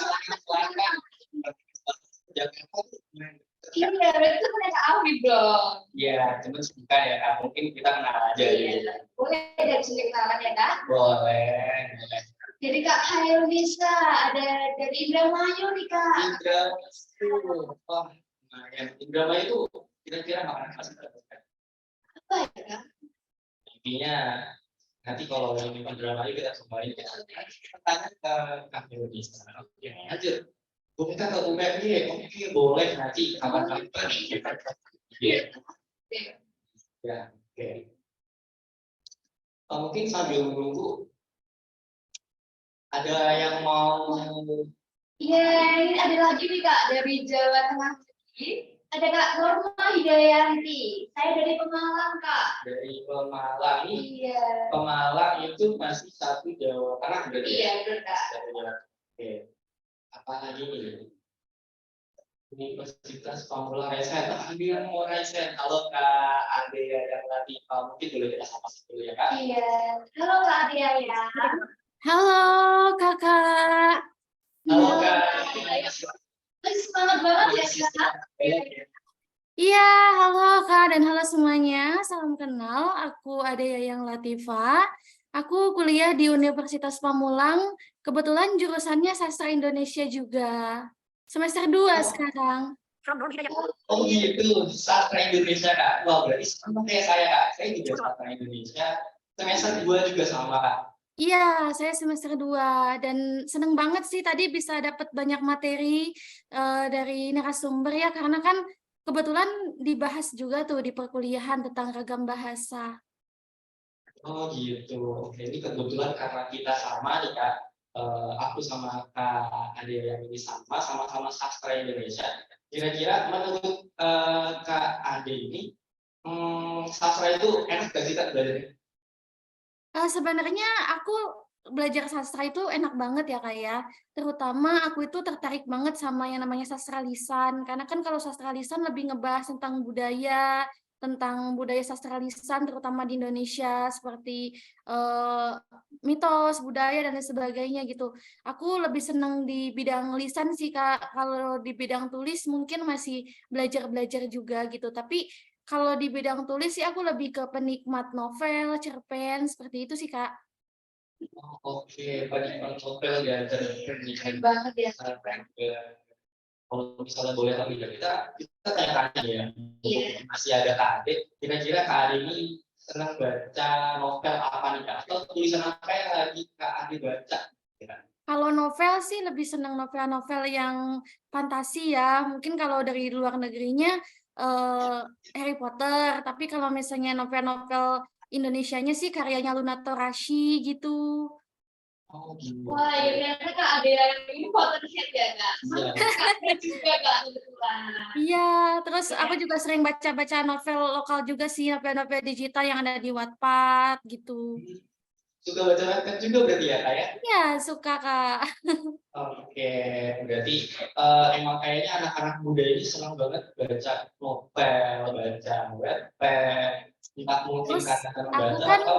Iya, berarti itu punya Kak Awi, Bro.
Iya, cuman suka ya Kak. Mungkin kita kenal aja.
Iya, boleh dari sini kenalan ya Kak?
Boleh.
Jadi Kak Hayo bisa, ada dari Indramayu nih Kak.
Indramayu. Wah, Indramayu itu kira-kira makanan khas
Apa ya Kak?
intinya nanti kalau ini Indramayu kita cobain ya. Tanya ke Kak Yudhisa. Oke, aja. Boleh kan ke UMR nih? Oke, boleh nanti kapan-kapan. Iya. Ya, oke. Mungkin sambil menunggu ada yang mau.
Iya, ini ada lagi nih Kak dari Jawa Tengah. Ada Kak Norma Hidayanti. Saya dari Pemalang Kak.
Dari Pemalang.
Iya.
Pemalang itu masih satu Jawa Tengah berarti.
Iya, benar Kak.
Oke. Apa lagi nih? Universitas Pamulang Raisen. Ada yang mau Raisen. Halo Kak Adea yang tadi. Mungkin boleh kita sapa dulu ya Kak.
Iya. Halo Kak Adea ya.
Halo kakak.
Halo Kak.
Masih semangat banget ya Kak.
Iya, halo kak dan halo semuanya. Salam kenal. Aku Adea yang Latifah. Aku kuliah di Universitas Pamulang. Kebetulan jurusannya Sastra Indonesia juga. Semester 2 sekarang.
Oh gitu, Sastra Indonesia Kak. Wah berarti sama kayak saya Kak. Saya juga Sastra Indonesia. Semester 2 juga sama Kak.
Iya, saya semester 2 dan seneng banget sih tadi bisa dapat banyak materi dari narasumber ya karena kan kebetulan dibahas juga tuh di perkuliahan tentang ragam bahasa.
Oh gitu. Oke, ini kebetulan karena kita sama nih Kak. Aku sama Kak Adea yang ini sama-sama Sastra Indonesia. Kira-kira menurut Kak Ade ini sastra itu enak gak sih Kak belajarnya?
Sebenarnya aku belajar sastra itu enak banget ya Kak ya. Terutama aku itu tertarik banget sama yang namanya sastra lisan. Karena kan kalau sastra lisan lebih ngebahas tentang budaya sastra lisan terutama di Indonesia seperti mitos, budaya dan lain sebagainya gitu. Aku lebih senang di bidang lisan sih Kak. Kalau di bidang tulis mungkin masih belajar-belajar juga gitu. Tapi kalau di bidang tulis sih aku lebih ke penikmat novel, cerpen, seperti itu sih Kak.
Oke, penikmat novel ya,
Keren banget ya.
Kalau misalnya boleh tahu ya, kita tanya-tanya ya.
Iya.
Masih ada Kak Ade, kira-kira Kak Ade ini senang baca novel apa nih Kak? Atau tulisan apa yang lagi Kak Ade baca?
Kalau novel sih lebih senang novel-novel yang fantasi ya. Mungkin kalau dari luar negerinya Harry Potter, tapi kalau misalnya novel-novel Indonesianya sih karyanya Luna Torashi gitu.
Oh gitu.
Wah, ya ternyata Kak Adea ini Potterhead ya Kak. Kak juga Kak kebetulan.
Iya, terus aku juga sering baca-baca novel lokal juga sih, novel-novel digital yang ada di Wattpad gitu.
Suka baca novel juga berarti ya Kak ya?
Iya, suka Kak.
Oke, berarti emang kayaknya anak-anak muda ini senang banget baca novel, baca webpad, entah mungkin
Terus
karena membaca atau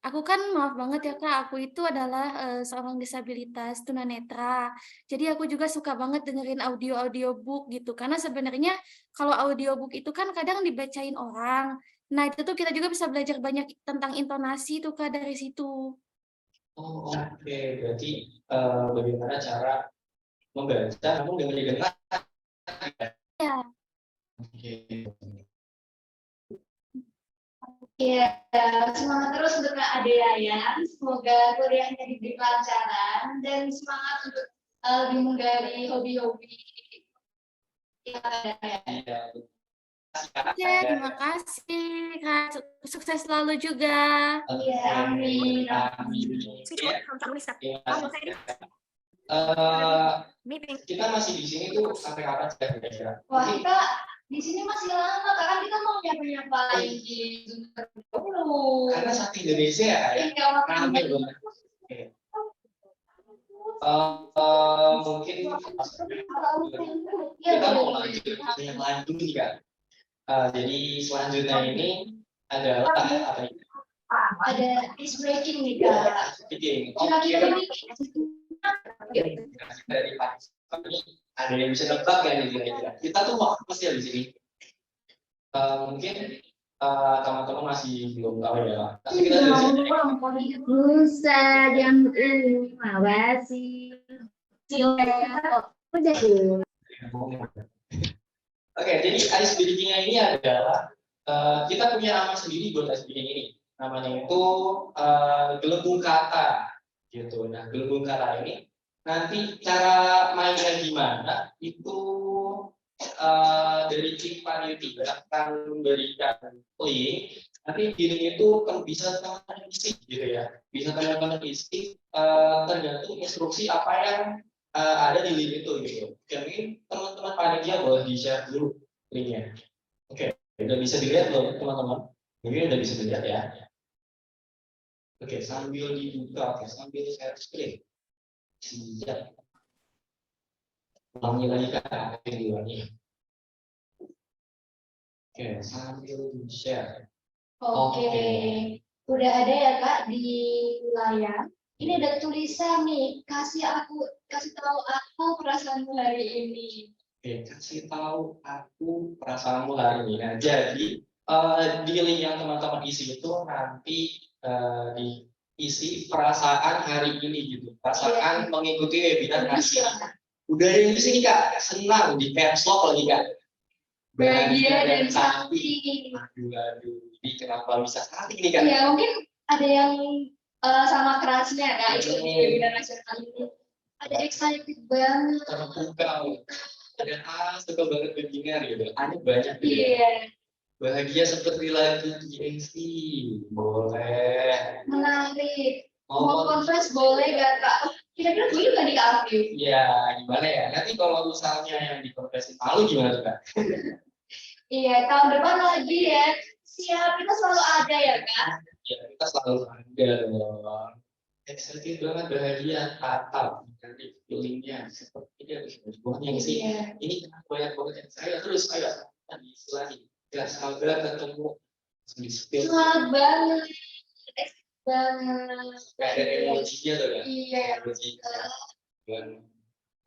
aku kan maaf banget ya Kak, aku itu adalah seorang disabilitas tunanetra. Jadi aku juga suka banget dengerin audio book gitu. Karena sebenarnya kalau audiobook itu kan kadang dibacain orang. Nah, itu tuh kita juga bisa belajar banyak tentang intonasi tuh Kak dari situ.
oh, oke, berarti bagaimana cara membaca namun dengan didengar.
Ya.
Oke.
Iya, semangat terus untuk Kak Adea ya. Semoga kuliahnya diberi kelancaran dan semangat untuk lebih menggali hobi-hobi yang ada ya.
Oke, terima kasih Kak. Sukses selalu juga.
Iya, amin.
kita masih di sini tuh sampai kapan sih kira-kira?
Wah, kita di sini masih lama, karena kita mau nyapa-nyapain di Zoom dulu.
Karena satu Indonesia ya,
Iya, makanya.
rame banget. Mungkin kita mau lanjut ke yang lain dulu nih Kak. Jadi selanjutnya ini adalah apa ini?
Ada ice breaking nih Kak. Kira-kira ini
dari partisipan ini ada yang bisa nebak kan nih kira-kira? Kita tuh mau apa sih di sini? Mungkin teman-teman masih belum tahu ya. Tapi kita
Musa jam mawasi.
Oke, jadi ice breaking ini adalah kita punya nama sendiri buat ice breaking ini. Namanya itu gelembung kata, gitu. Nah, gelembung kata ini nanti cara mainnya gimana itu dari tim panitia akan memberikan link. Nanti di link itu kan bisa teman-teman isi, gitu ya. Bisa teman-teman isi tergantung instruksi apa yang ada di link itu, gitu. Jadi teman-teman panitia boleh di-share dulu linknya. Oke, udah bisa dilihat belum teman-teman? Mungkin udah bisa dilihat ya. Oke, sambil dibuka, oke, sambil share screen. Siap. Ulangi lagi Kak, diulangi. Oke, sambil di-share.
Oke. Udah ada ya Kak di layar. Ini ada tulisan nih, kasih tahu aku perasaanmu hari ini.
Oke, kasih tahu aku perasaanmu hari ini. Nah, jadi di link yang teman-teman isi itu nanti diisi perasaan hari ini gitu. Perasaan mengikuti webinar hari ini. Udah ada yang di sini Kak, senang di caps lock lagi Kak.
Bahagia dan cantik.
Aduh, ini kenapa bisa cantik nih Kak?
Iya, mungkin ada yang sama kerasnya Kak, ikut di webinar nasional ini. Ada excited banget.
Terbuka. Ada suka banget webinar gitu. Ada banyak gitu.
Iya.
Bahagia seperti lagi di MC. Boleh.
Menarik. Mau confess boleh gak Kak? Kira-kira gue juga di Kak.
Iya, gimana ya? Nanti kalau misalnya yang di konversi malu gimana tuh Kak?
Iya, tahun depan lagi ya. Siap, kita selalu ada ya Kak.
Ya, kita selalu ada dong. Excited banget, bahagia, tatap. Nanti feelingnya seperti ini. Buahnya sih. Ini banyak banget yang saya terus ayo tadi selagi. Gak sabar ketemu.
Semangat banget. Banget.
Kayak ada emojinya tuh kan?
Iya.
Emoji. Dan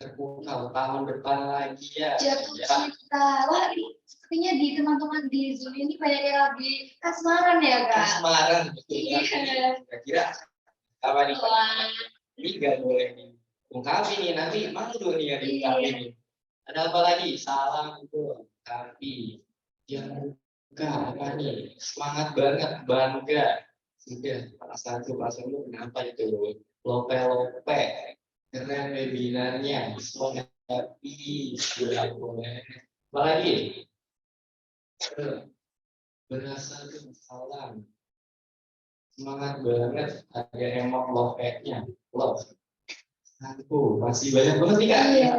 terpukau tahun depan lagi ya.
Jatuh cinta. Wah, ini sepertinya di teman-teman di Zoom ini banyak yang lagi kasmaran ya Kak?
Kasmaran, betul.
Iya.
Kira-kira apa nih?
Wah.
Ini gak boleh diungkapin nih, nanti malu dong nih yang diungkapin nih. Ada apa lagi? Salam itu. Tapi yang buka apa nih? Semangat banget, bangga. Sudah, perasaan lu kenapa itu? Lope-lope. Keren webinarnya. So happy. Sudah boleh. Apa lagi? Berasa salam. Semangat banget. Ada emot lope-nya. Love. Aku masih banyak banget nih Kak.
Iya.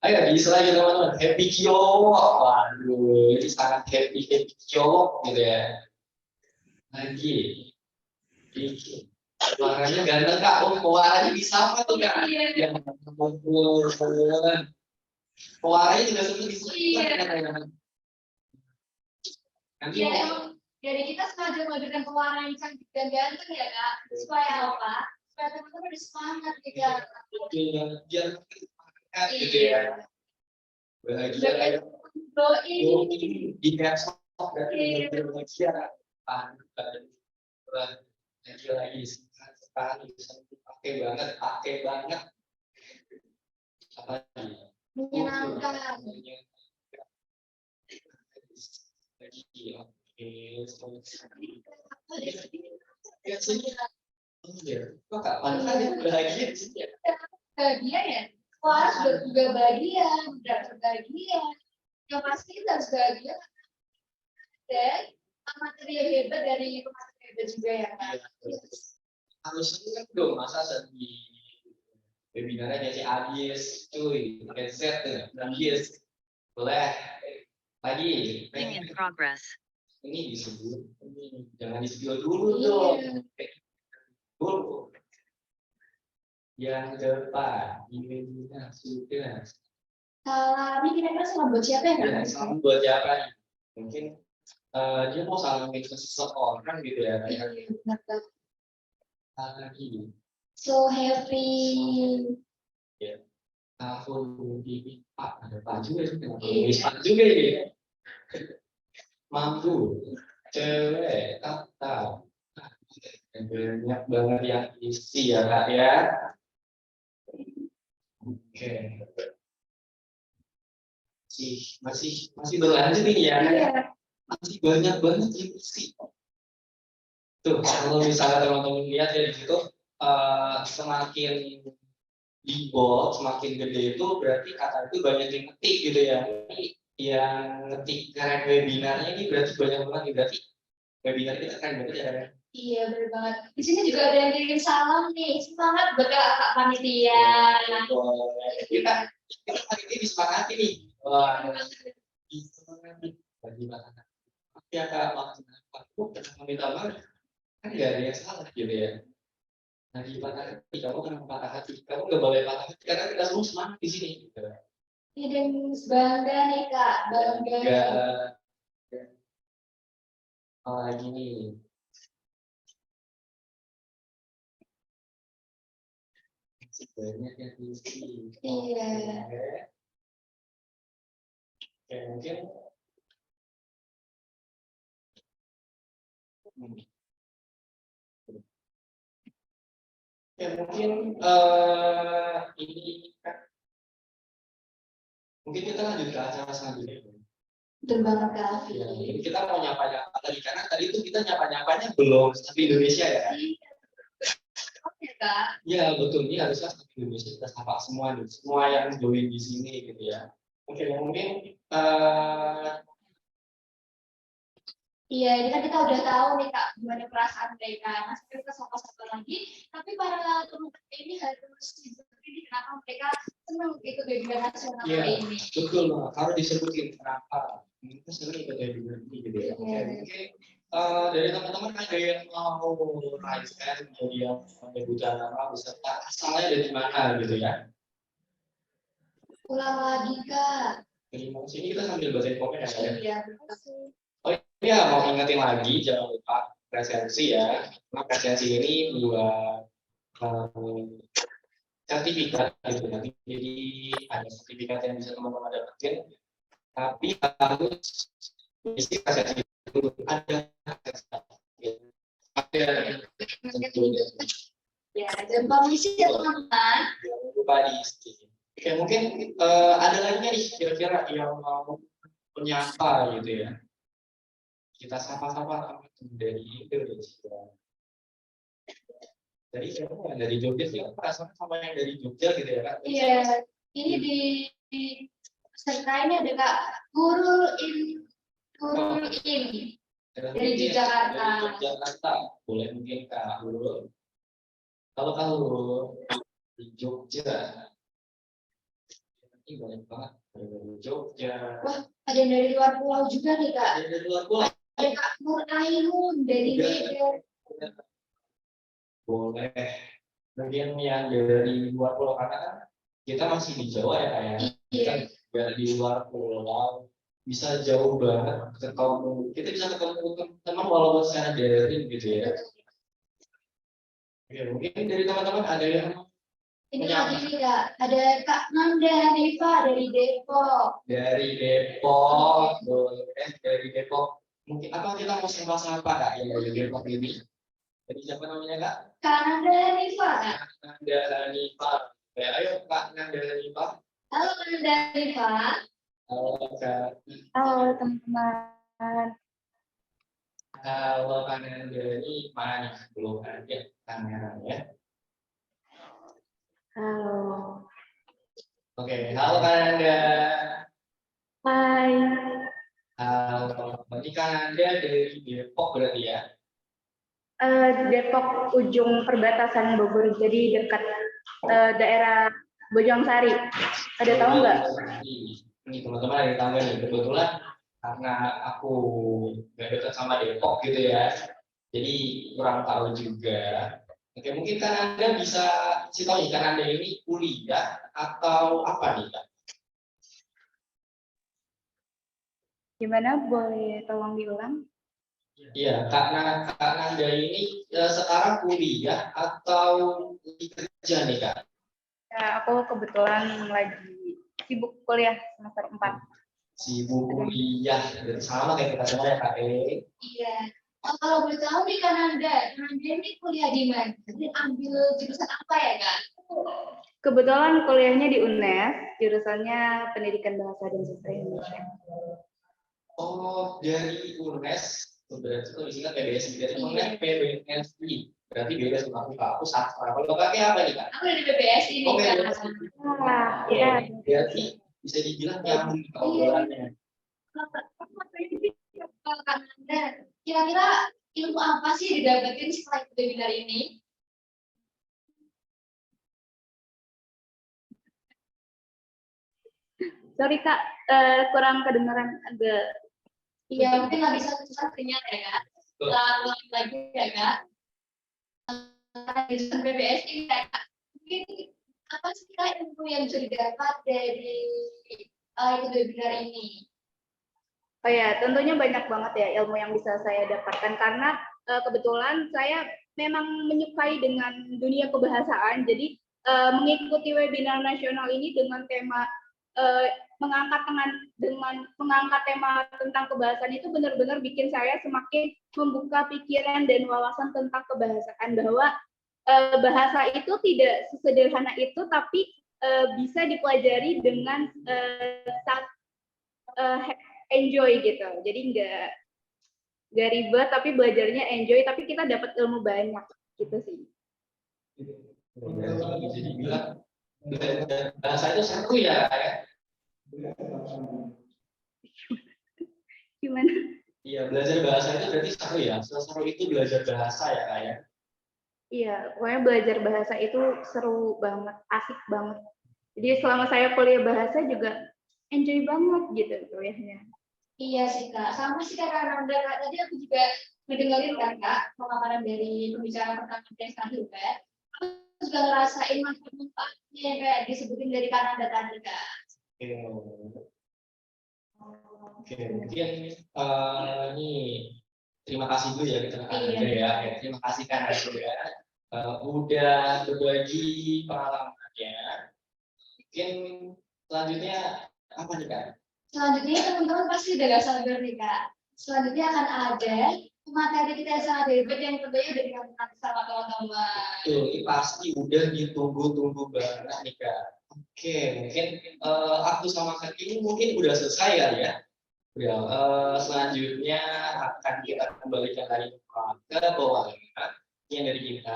Ayo bisa lagi teman-teman. Happy Kiolok. Waduh, ini sangat happy Kiolok gitu ya. Lagi. Suaranya ganteng Kak. Oh, suaranya bisa apa tuh Kak?
Iya.
Yang kumpul. Suaranya juga seperti disebut. Nanti
Iya, emang dari kita sengaja menghadirkan pewarna yang cantik dan ganteng ya Kak. Supaya apa? Supaya teman-teman ada semangat gitu.
biar semangat gitu ya. Bahagia kayak di caps lock dan bahagia. Lagi sekali pakai banget apa nih?
Menyenangkan. Bahagia ya? Wah, juga bahagia, udah bahagia. Yang pasti kita harus bahagia. Dan materi yang hebat dari materi hebat juga ya Kak.
Harus senang dong masa sedih. Webinarnya si Agis, cuy, headset tuh, Agis. Boleh. Lagi.
In progress.
Ini disebut, ini jangan disebut dulu dong. Dulu. Yang depan, ini sudah.
Salam ini kira-kira salam buat siapa ya?
Ya, salam buat siapa nih? Mungkin dia mau salamin ke seseorang gitu ya.
Iya, benar banget.
Lagi.
So happy.
Ya. Tahun ini Pak ada Pak juga sih, Pak juga ini. Mampu, cewek, kata, banyak banget yang isi ya Kak ya. Oke. Masih berlanjut nih ya. Masih banyak banget yang isi. Tuh, kalau misalnya teman-teman lihat ya di situ, semakin di bold, semakin gede itu berarti kata itu banyak yang ngetik gitu ya. Ini yang ngetik keren webinarnya ini berarti banyak banget nih, berarti webinar kita keren banget ya.
Iya benar banget. Di sini juga ada yang kirim salam nih. Semangat buat kakak panitia.
Kita panitia disepakati nih. Wah, bagi makanan. Ya Kak, makanan aku pernah minta maaf. Kan nggak ada yang salah gitu ya. Lagi patah hati, kamu kenapa patah hati? Kamu nggak boleh patah hati karena kita semua semangat di sini. Gitu.
Iya dan bangga nih Kak, bangga.
Lagi nih. Banyak yang diisi.
Iya.
Oke, mungkin. Ya mungkin ini kan mungkin kita lanjut ke acara selanjutnya.
Betul banget Kak.
Ya, ini kita mau nyapa-nyapa tadi karena tadi itu kita nyapa-nyapanya belum sampai Indonesia ya.
Oke Kak.
Ya betul, ini harusnya sampai Indonesia kita sapa semua nih, semua yang join di sini gitu ya. Oke, mungkin
Iya, ini kan kita udah tahu nih Kak, gimana perasaan mereka. Masih kita sapa-sapa lagi, tapi para teman-teman ini harus disebutin kenapa mereka senang ikut webinar nasional
iya,
ini.
betul, harus disebutin kenapa kita senang ikut webinar ini gitu ya. Oke, mungkin dari teman-teman ada yang mau raise hand, yang menyebutkan nama beserta asalnya dari mana gitu ya.
Ulang lagi Kak.
Terima kasih, ini kita sambil bacain komen ya.
Iya,
Oh iya, mau ingetin lagi, jangan lupa presensi ya. Nah, presensi ini buat sertifikat gitu nanti. Jadi ada sertifikat yang bisa teman-teman dapetin. Tapi harus isi presensi dulu. Ada
ya, dan permisi ya teman-teman.
Jangan lupa diisi. Oke, mungkin ada lagi nih kira-kira yang mau menyapa gitu ya. Kita sapa-sapa dari Indonesia. Dari siapa? Dari Jogja sih, perasaan sama yang dari Jogja gitu ya Kak?
Iya, ini di peserta ini ada Kak Gurul In dari Jakarta.
Dari Jakarta, boleh mungkin Kak Gurul. Kalau di Jogja, ini banyak banget dari Jogja.
Wah, ada yang dari luar pulau juga nih Kak.
Ada dari luar pulau.
Ada Kak Nur Ainun dari Medan.
Boleh. Mungkin yang dari luar pulau karena kan kita masih di Jawa ya Kak ya. Kita juga di luar pulau bisa jauh banget ketemu. Kita bisa ketemu teman walaupun secara daring gitu ya. Oke, mungkin dari teman-teman ada yang
ini lagi nih Kak, ada Kak Nanda Hanifa dari Depok.
Dari Depok, boleh dari Depok. Mungkin apa kita mau sapa-sapa Kak yang dari Depok ini? Jadi siapa namanya Kak?
Kak Nanda Hanifa Kak.
Nanda Hanifa. Ya, ayo Kak Nanda Hanifa.
Halo Kak Nanda Hanifa.
Halo Kak.
Halo teman-teman.
Halo Kak Nanda, ini mana nih? Belum ada kameranya.
Halo.
Oke, halo Kak Nanda.
Hai.
Halo, ini Kak Nanda dari Depok berarti ya?
Depok ujung perbatasan Bogor, jadi dekat daerah Bojongsari. Ada tahu nggak?
Ini teman-teman ada yang tahu nih, kebetulan karena aku nggak dekat sama Depok gitu ya, jadi kurang tahu juga. Oke, mungkin kan Anda bisa kasih tahu nih, kan Anda ini kuliah atau apa nih, Kak?
Gimana? Boleh tolong diulang?
Iya, karena Anda ini sekarang kuliah atau lagi kerja nih, Kak?
Ya, aku kebetulan lagi sibuk kuliah semester 4.
Sibuk kuliah, sama kayak kita semua ya, Kak.
Iya. Kalau boleh tahu nih Anda ini kuliah di mana? Ambil jurusan apa ya, Kak?
Kebetulan kuliahnya di UNES, jurusannya Pendidikan Bahasa dan Sastra Indonesia.
Oh, dari UNES, berarti itu isinya PBSI, dari UNES PBSI, berarti beda sama aku sastra. Kalau kakaknya apa nih, Kak?
Aku dari BPS ini,
Oh,
Kak.
iya. Berarti bisa dibilang nyambung obrolannya.
Kalau Anda, kira-kira ilmu apa sih didapetin setelah ikut webinar ini?
Sorry Kak, kurang kedengaran agak.
Iya, mungkin nggak bisa susah ternyata ya, Kak. Ulangi lagi ya, Kak. Jurusan BPS ini ya, Kak. Mungkin apa sih Kak ilmu yang bisa didapat dari ikut webinar ini?
Oh ya, tentunya banyak banget ya ilmu yang bisa saya dapatkan karena kebetulan saya memang menyukai dengan dunia kebahasaan. Jadi mengikuti webinar nasional ini dengan tema mengangkat tema tentang kebahasaan itu benar-benar bikin saya semakin membuka pikiran dan wawasan tentang kebahasaan, bahwa bahasa itu tidak sesederhana itu, tapi bisa dipelajari dengan enjoy gitu. Jadi nggak ribet, tapi belajarnya enjoy, tapi kita dapat ilmu banyak gitu sih.
Berarti bisa dibilang bahasa itu seru ya, Kak?
Gimana?
Iya, belajar bahasa itu berarti seru ya. Seru itu belajar bahasa ya, Kak ya?
Iya, pokoknya belajar bahasa itu seru banget, asik banget. Jadi selama saya kuliah bahasa juga enjoy banget gitu kuliahnya.
Iya sih Kak, sama sih Kak Nanda. Tadi aku juga mendengarin kan Kak pemaparan dari pembicara pertama dari Kak Hilbert. Aku juga ngerasain manfaat-manfaatnya yang kayak disebutin dari Kak Nanda tadi Kak.
Oke, mungkin ini terima kasih dulu ya kita ya. Terima kasih Kak Nanda ya. Udah berbagi pengalamannya. Mungkin selanjutnya apa nih Kak?
Selanjutnya teman-teman pasti udah gak sabar nih Kak. Selanjutnya akan ada materi kita yang sangat hebat yang tentunya udah dikatakan sama teman-teman.
Ini pasti udah ditunggu-tunggu banget nih Kak. Oke, mungkin aku sama Kak ini mungkin udah selesai kali ya. Selanjutnya akan kita kembalikan lagi ke bawahan yang dari kita.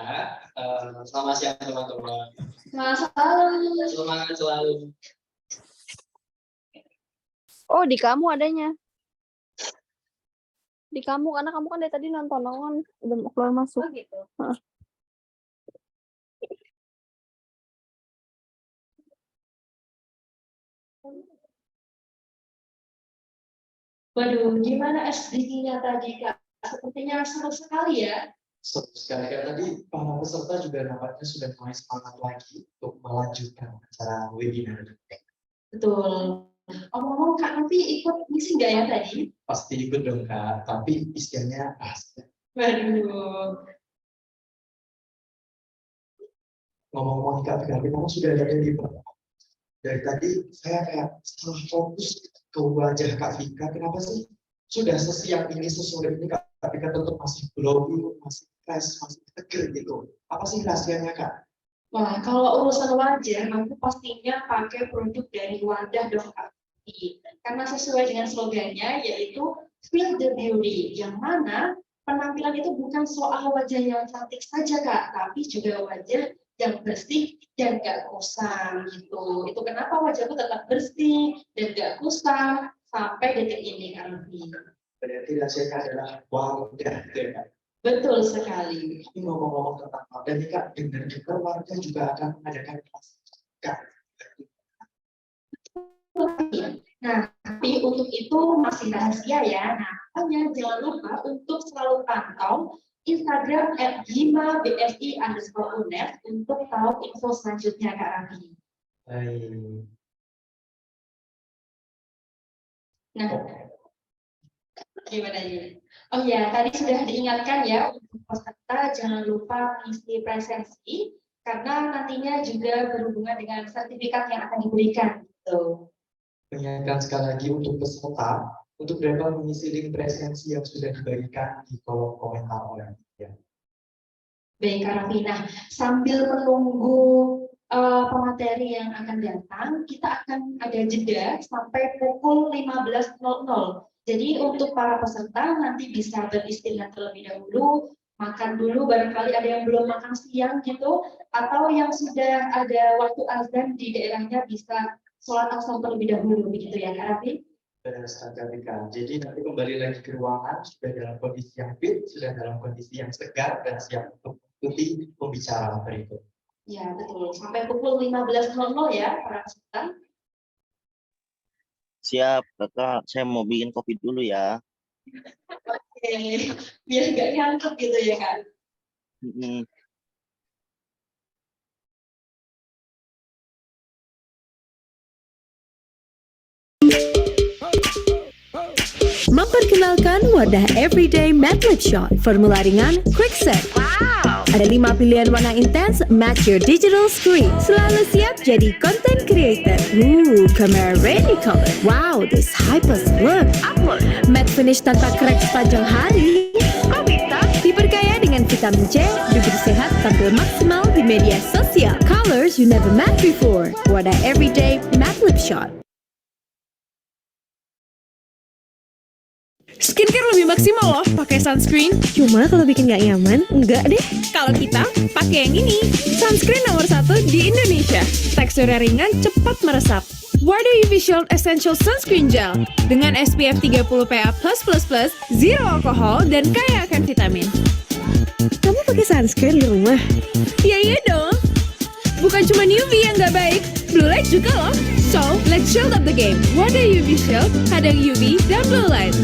Selamat siang teman-teman. Semangat selalu.
Oh, di kamu adanya. Di kamu, karena kamu kan dari tadi nonton, aku kan udah mau keluar masuk.
Oh gitu. Waduh, gimana SDG-nya tadi Kak? Sepertinya seru sekali ya.
Seru sekali Kak. Tadi para peserta juga nampaknya sudah mulai semangat lagi untuk melanjutkan acara webinar.
Betul. Ngomong-ngomong Kak, nanti ikut misi nggak ya tadi?
Pasti ikut dong Kak, tapi isinya pasti.
Waduh.
Ngomong-ngomong Kak, berarti kamu sudah ada di bawah. Dari tadi saya kayak salah fokus ke wajah Kak Vika. Kenapa sih sudah sesiang ini, sesore ini Kak Vika tetap masih glowy, masih fresh, masih tegar gitu? Apa sih rahasianya Kak?
Wah, kalau urusan wajah, aku pastinya pakai produk dari Wadah dong Kak. Karena sesuai dengan slogannya, yaitu Feel the Beauty, yang mana penampilan itu bukan soal wajah yang cantik saja Kak, tapi juga wajah yang bersih dan gak kusam gitu. Itu kenapa wajahku tetap bersih dan gak kusam sampai detik ini Kak.
Berarti rahasianya adalah Wadah gitu ya Kak?
Betul sekali.
Tapi ngomong-ngomong tentang Mabda nih Kak, dengar-dengar warga juga akan mengadakan kelas Kak.
Nah, tapi untuk itu masih rahasia ya. Nah, makanya jangan lupa untuk selalu pantau Instagram @hima_bsi_unes untuk tahu info selanjutnya Kak Raffi.
Baik.
Nah, gimana ini? Oh ya, tadi sudah diingatkan ya untuk peserta jangan lupa mengisi presensi karena nantinya juga berhubungan dengan sertifikat yang akan diberikan. Gitu.
Mengingatkan sekali lagi untuk peserta untuk dapat mengisi link presensi yang sudah diberikan di kolom komentar oleh ya.
Baik Kak Raffi, nah sambil menunggu pemateri yang akan datang, kita akan ada jeda sampai pukul 15.00. Jadi untuk para peserta nanti bisa beristirahat terlebih dahulu, makan dulu, barangkali ada yang belum makan siang gitu, atau yang sudah ada waktu azan di daerahnya bisa sholat asar terlebih dahulu, begitu ya Kak Raffi?
Benar sekali Kak. Jadi nanti kembali lagi ke ruangan sudah dalam kondisi yang fit, sudah dalam kondisi yang segar dan siap untuk mengikuti pembicaraan berikut.
Ya betul, sampai pukul 15.00 ya para peserta.
Siap, Kakak. Saya mau bikin kopi dulu ya.
Oke, biar nggak ngantuk gitu ya Kak.
Memperkenalkan wadah Everyday Matte Lip Shot. Formula ringan, quick set. Wow. Ada 5 pilihan warna intens, match your digital screen. Selalu siap jadi content creator. Camera ready color. Wow, this hypers look. Upload. Matte finish tanpa crack sepanjang hari. Oh bisa? Diperkaya dengan vitamin C, bibir sehat tampil maksimal di media sosial. Colors you never met before. Wadah Everyday Matte Lip Shot.
Skincare lebih maksimal loh pakai sunscreen.
Cuma kalau bikin gak nyaman, enggak deh.
Kalau kita pakai yang ini, sunscreen nomor 1 di Indonesia. Teksturnya ringan, cepat meresap. Wadah UV Shield Essential Sunscreen Gel dengan SPF 30 PA+++, zero alkohol dan kaya akan vitamin.
Kamu pakai sunscreen di rumah?
Iya dong. Bukan cuma UV yang gak baik, blue light juga loh. So, let's shield up the game. Wadah UV Shield, hadang UV dan blue light.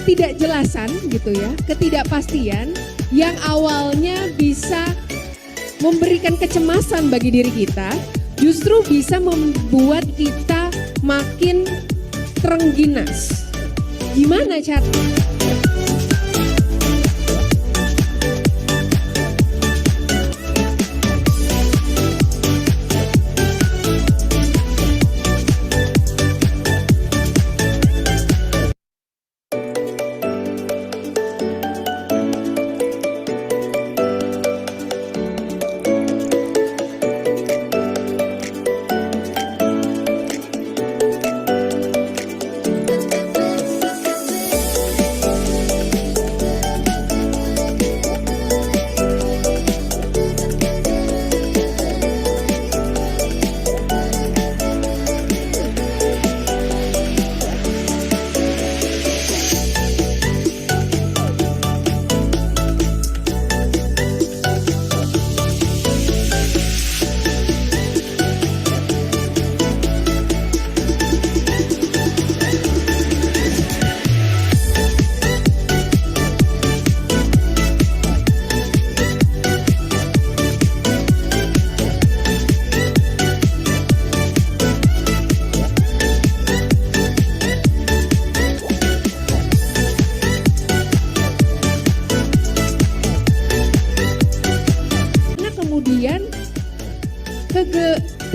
Ketidakjelasan gitu ya, ketidakpastian yang awalnya bisa memberikan kecemasan bagi diri kita, justru bisa membuat kita makin terengginas. Gimana cara?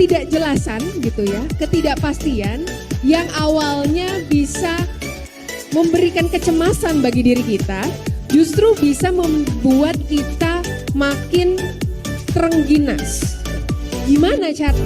ketidakjelasan gitu ya, ketidakpastian yang awalnya bisa memberikan kecemasan bagi diri kita, justru bisa membuat kita makin terengginas. Gimana cara?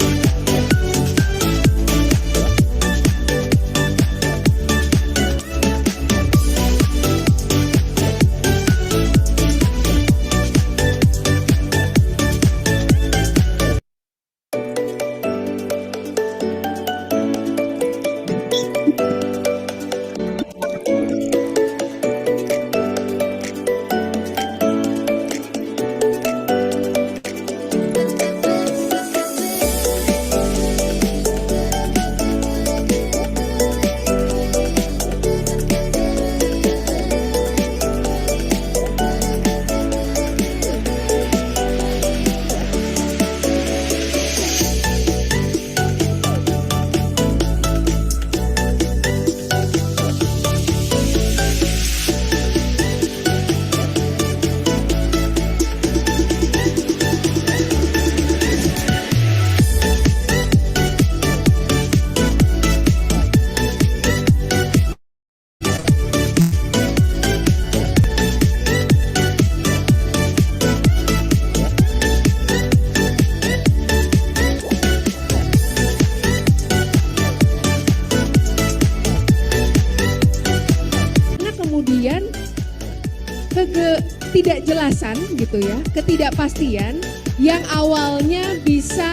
Ketidakjelasan gitu ya, ketidakpastian yang awalnya bisa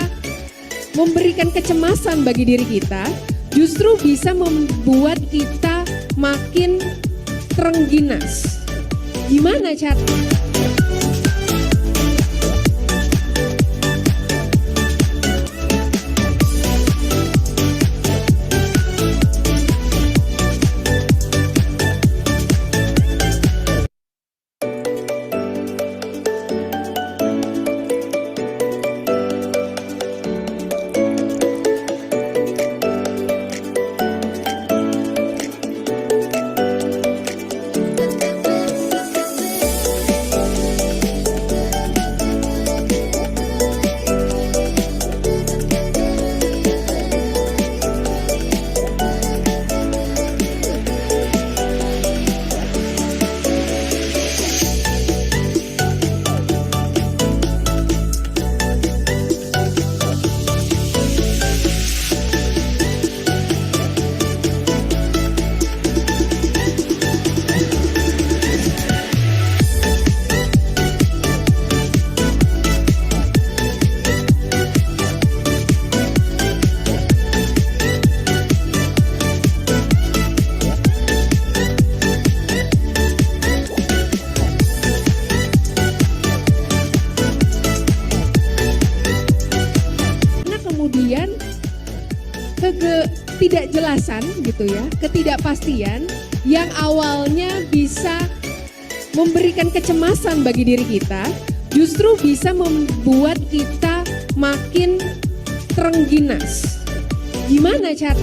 memberikan kecemasan bagi diri kita, justru bisa membuat kita makin terengginas. Gimana cara? Ketidakjelasan gitu ya, ketidakpastian yang awalnya bisa memberikan kecemasan bagi diri kita, justru bisa membuat kita makin terengginas. Gimana cara?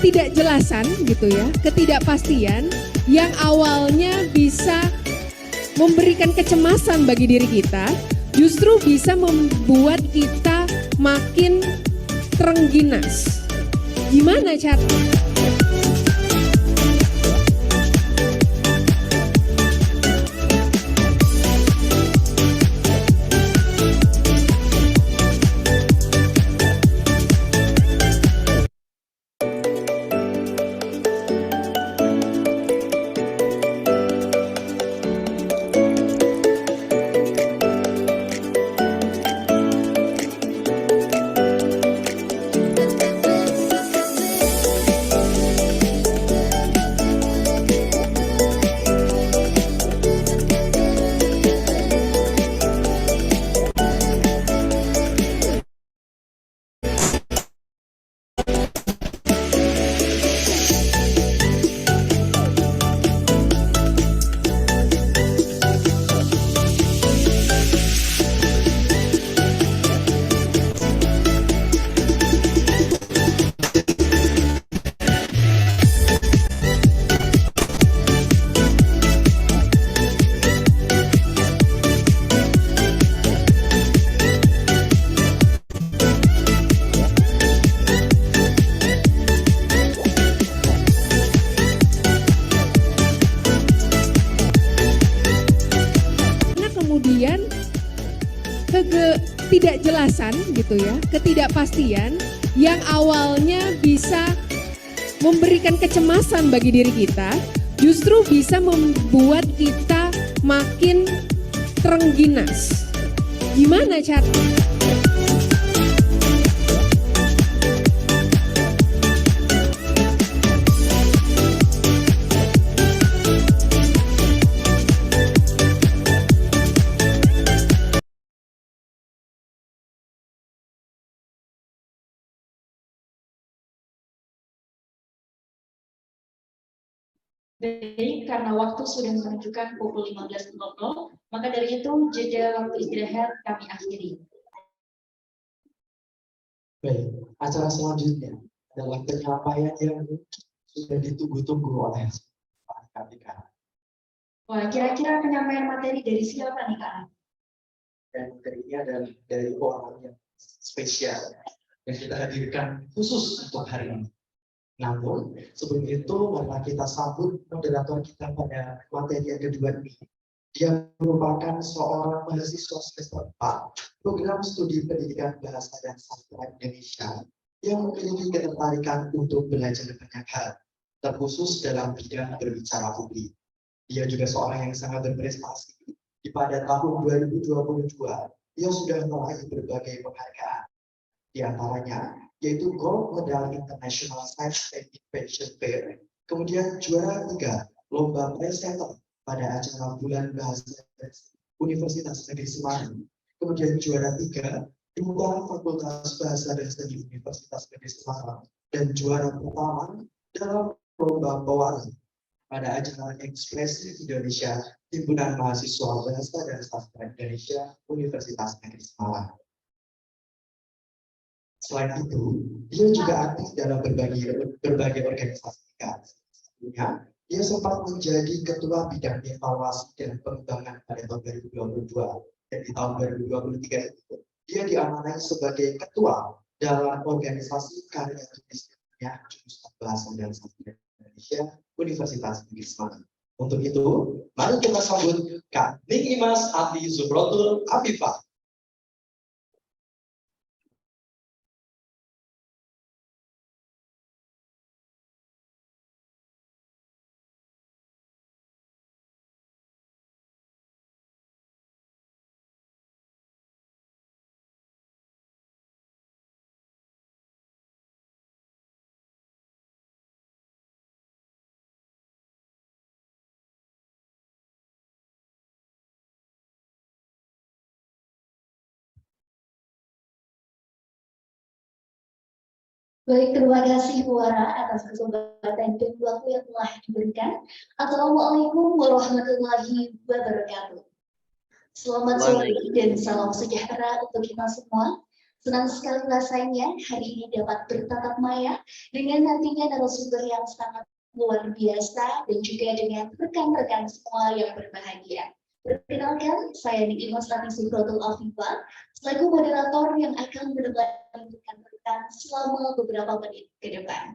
Ketidakjelasan gitu ya, ketidakpastian yang awalnya bisa memberikan kecemasan bagi diri kita, justru bisa membuat kita makin terengginas. Gimana cara? Ketidakjelasan gitu ya, ketidakpastian yang awalnya bisa memberikan kecemasan bagi diri kita, justru bisa membuat kita makin terengginas. Gimana cara?
Baik, karena waktu sudah menunjukkan pukul 15.00, maka dari itu jeda waktu istirahat kami akhiri.
Baik, acara selanjutnya adalah penyampaian yang sudah ditunggu-tunggu oleh Pak Kartika.
Wah, kira-kira penyampaian materi dari siapa nih, Kak?
Dan materi ini adalah dari orang yang spesial yang kita hadirkan khusus untuk hari ini. Namun, sebelum itu, mari kita sambut moderator kita pada materi yang kedua ini. Dia merupakan seorang mahasiswa semester 4 program studi pendidikan bahasa dan sastra Indonesia yang memiliki ketertarikan untuk belajar banyak hal, terkhusus dalam bidang berbicara publik. Dia juga seorang yang sangat berprestasi. Pada tahun 2022, dia sudah meraih berbagai penghargaan. Di antaranya, yaitu Gold Medal International Science and Innovation Fair, kemudian juara 3 Lomba Presenter pada acara Bulan Bahasa Universitas Negeri Semarang, kemudian juara 3 Duta Fakultas Bahasa dan Seni Universitas Negeri Semarang, dan juara pertama dalam Lomba Pewaris pada acara Ekspresi Indonesia Himpunan Mahasiswa Bahasa dan Sastra Indonesia Universitas Negeri Semarang. Selain itu, dia juga aktif dalam berbagai organisasi. Sebelumnya, dia sempat menjadi ketua bidang evaluasi dan pengembangan pada tahun 2022. Dan di tahun 2023 itu, dia diamanai sebagai ketua dalam organisasi karya tulisnya jurusan Bahasa dan Sastra Indonesia Universitas Negeri Semarang. Untuk itu, mari kita sambut Kak Ning Imas Ati Zubrotul Afifah.
Baik, terima kasih Muara atas kesempatan dan waktu yang telah diberikan. Assalamualaikum warahmatullahi wabarakatuh. Selamat sore dan salam sejahtera untuk kita semua. Senang sekali rasanya hari ini dapat bertatap maya dengan nantinya narasumber yang sangat luar biasa dan juga dengan rekan-rekan semua yang berbahagia. Perkenalkan, saya Niki Mastati Suprotul Afifa, selaku moderator yang akan menemani rekan-rekan selama beberapa menit ke depan.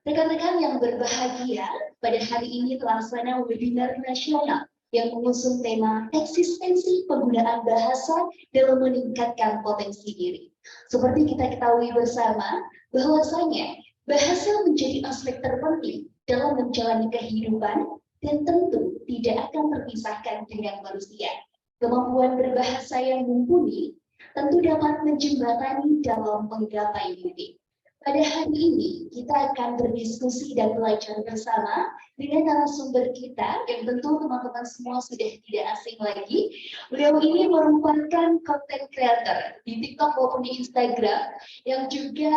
Rekan-rekan yang berbahagia, pada hari ini terlaksana webinar nasional yang mengusung tema eksistensi penggunaan bahasa dalam meningkatkan potensi diri. Seperti kita ketahui bersama, bahwasanya bahasa menjadi aspek terpenting dalam menjalani kehidupan dan tentu tidak akan terpisahkan dengan manusia. Kemampuan berbahasa yang mumpuni tentu dapat menjembatani dalam menggapai mimpi. Pada hari ini, kita akan berdiskusi dan belajar bersama dengan narasumber kita, yang tentu teman-teman semua sudah tidak asing lagi. Beliau ini merupakan content creator di TikTok maupun di Instagram, yang juga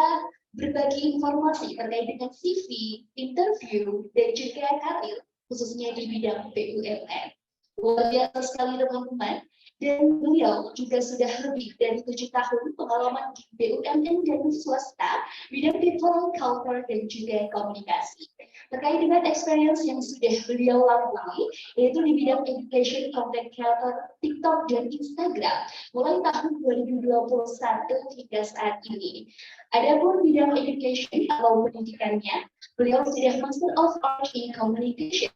berbagi informasi terkait dengan CV, interview, dan juga karir, khususnya di bidang BUMN. Luar biasa sekali teman-teman. Dan beliau juga sudah lebih dari 7 tahun pengalaman di BUMN dan swasta, bidang people, culture, dan juga komunikasi. Terkait dengan experience yang sudah beliau lalui, yaitu di bidang education, content creator, TikTok, dan Instagram, mulai tahun 2021 hingga saat ini. Adapun bidang education atau pendidikannya, beliau sudah Master of Arts in Communication,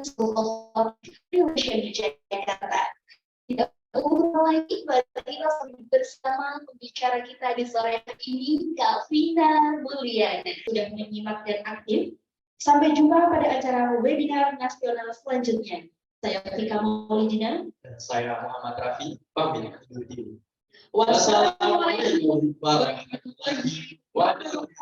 School of Innovation di Jakarta. Tidak perlu lagi, kita bersama pembicara kita di sore hari ini, Kak Vina Mulyana. Sudah menyimak dan aktif. Sampai jumpa pada acara webinar nasional selanjutnya. Saya Vika Maulidina.
Dan saya Muhammad Rafi, pamit undur diri.
Wassalamualaikum warahmatullahi wabarakatuh.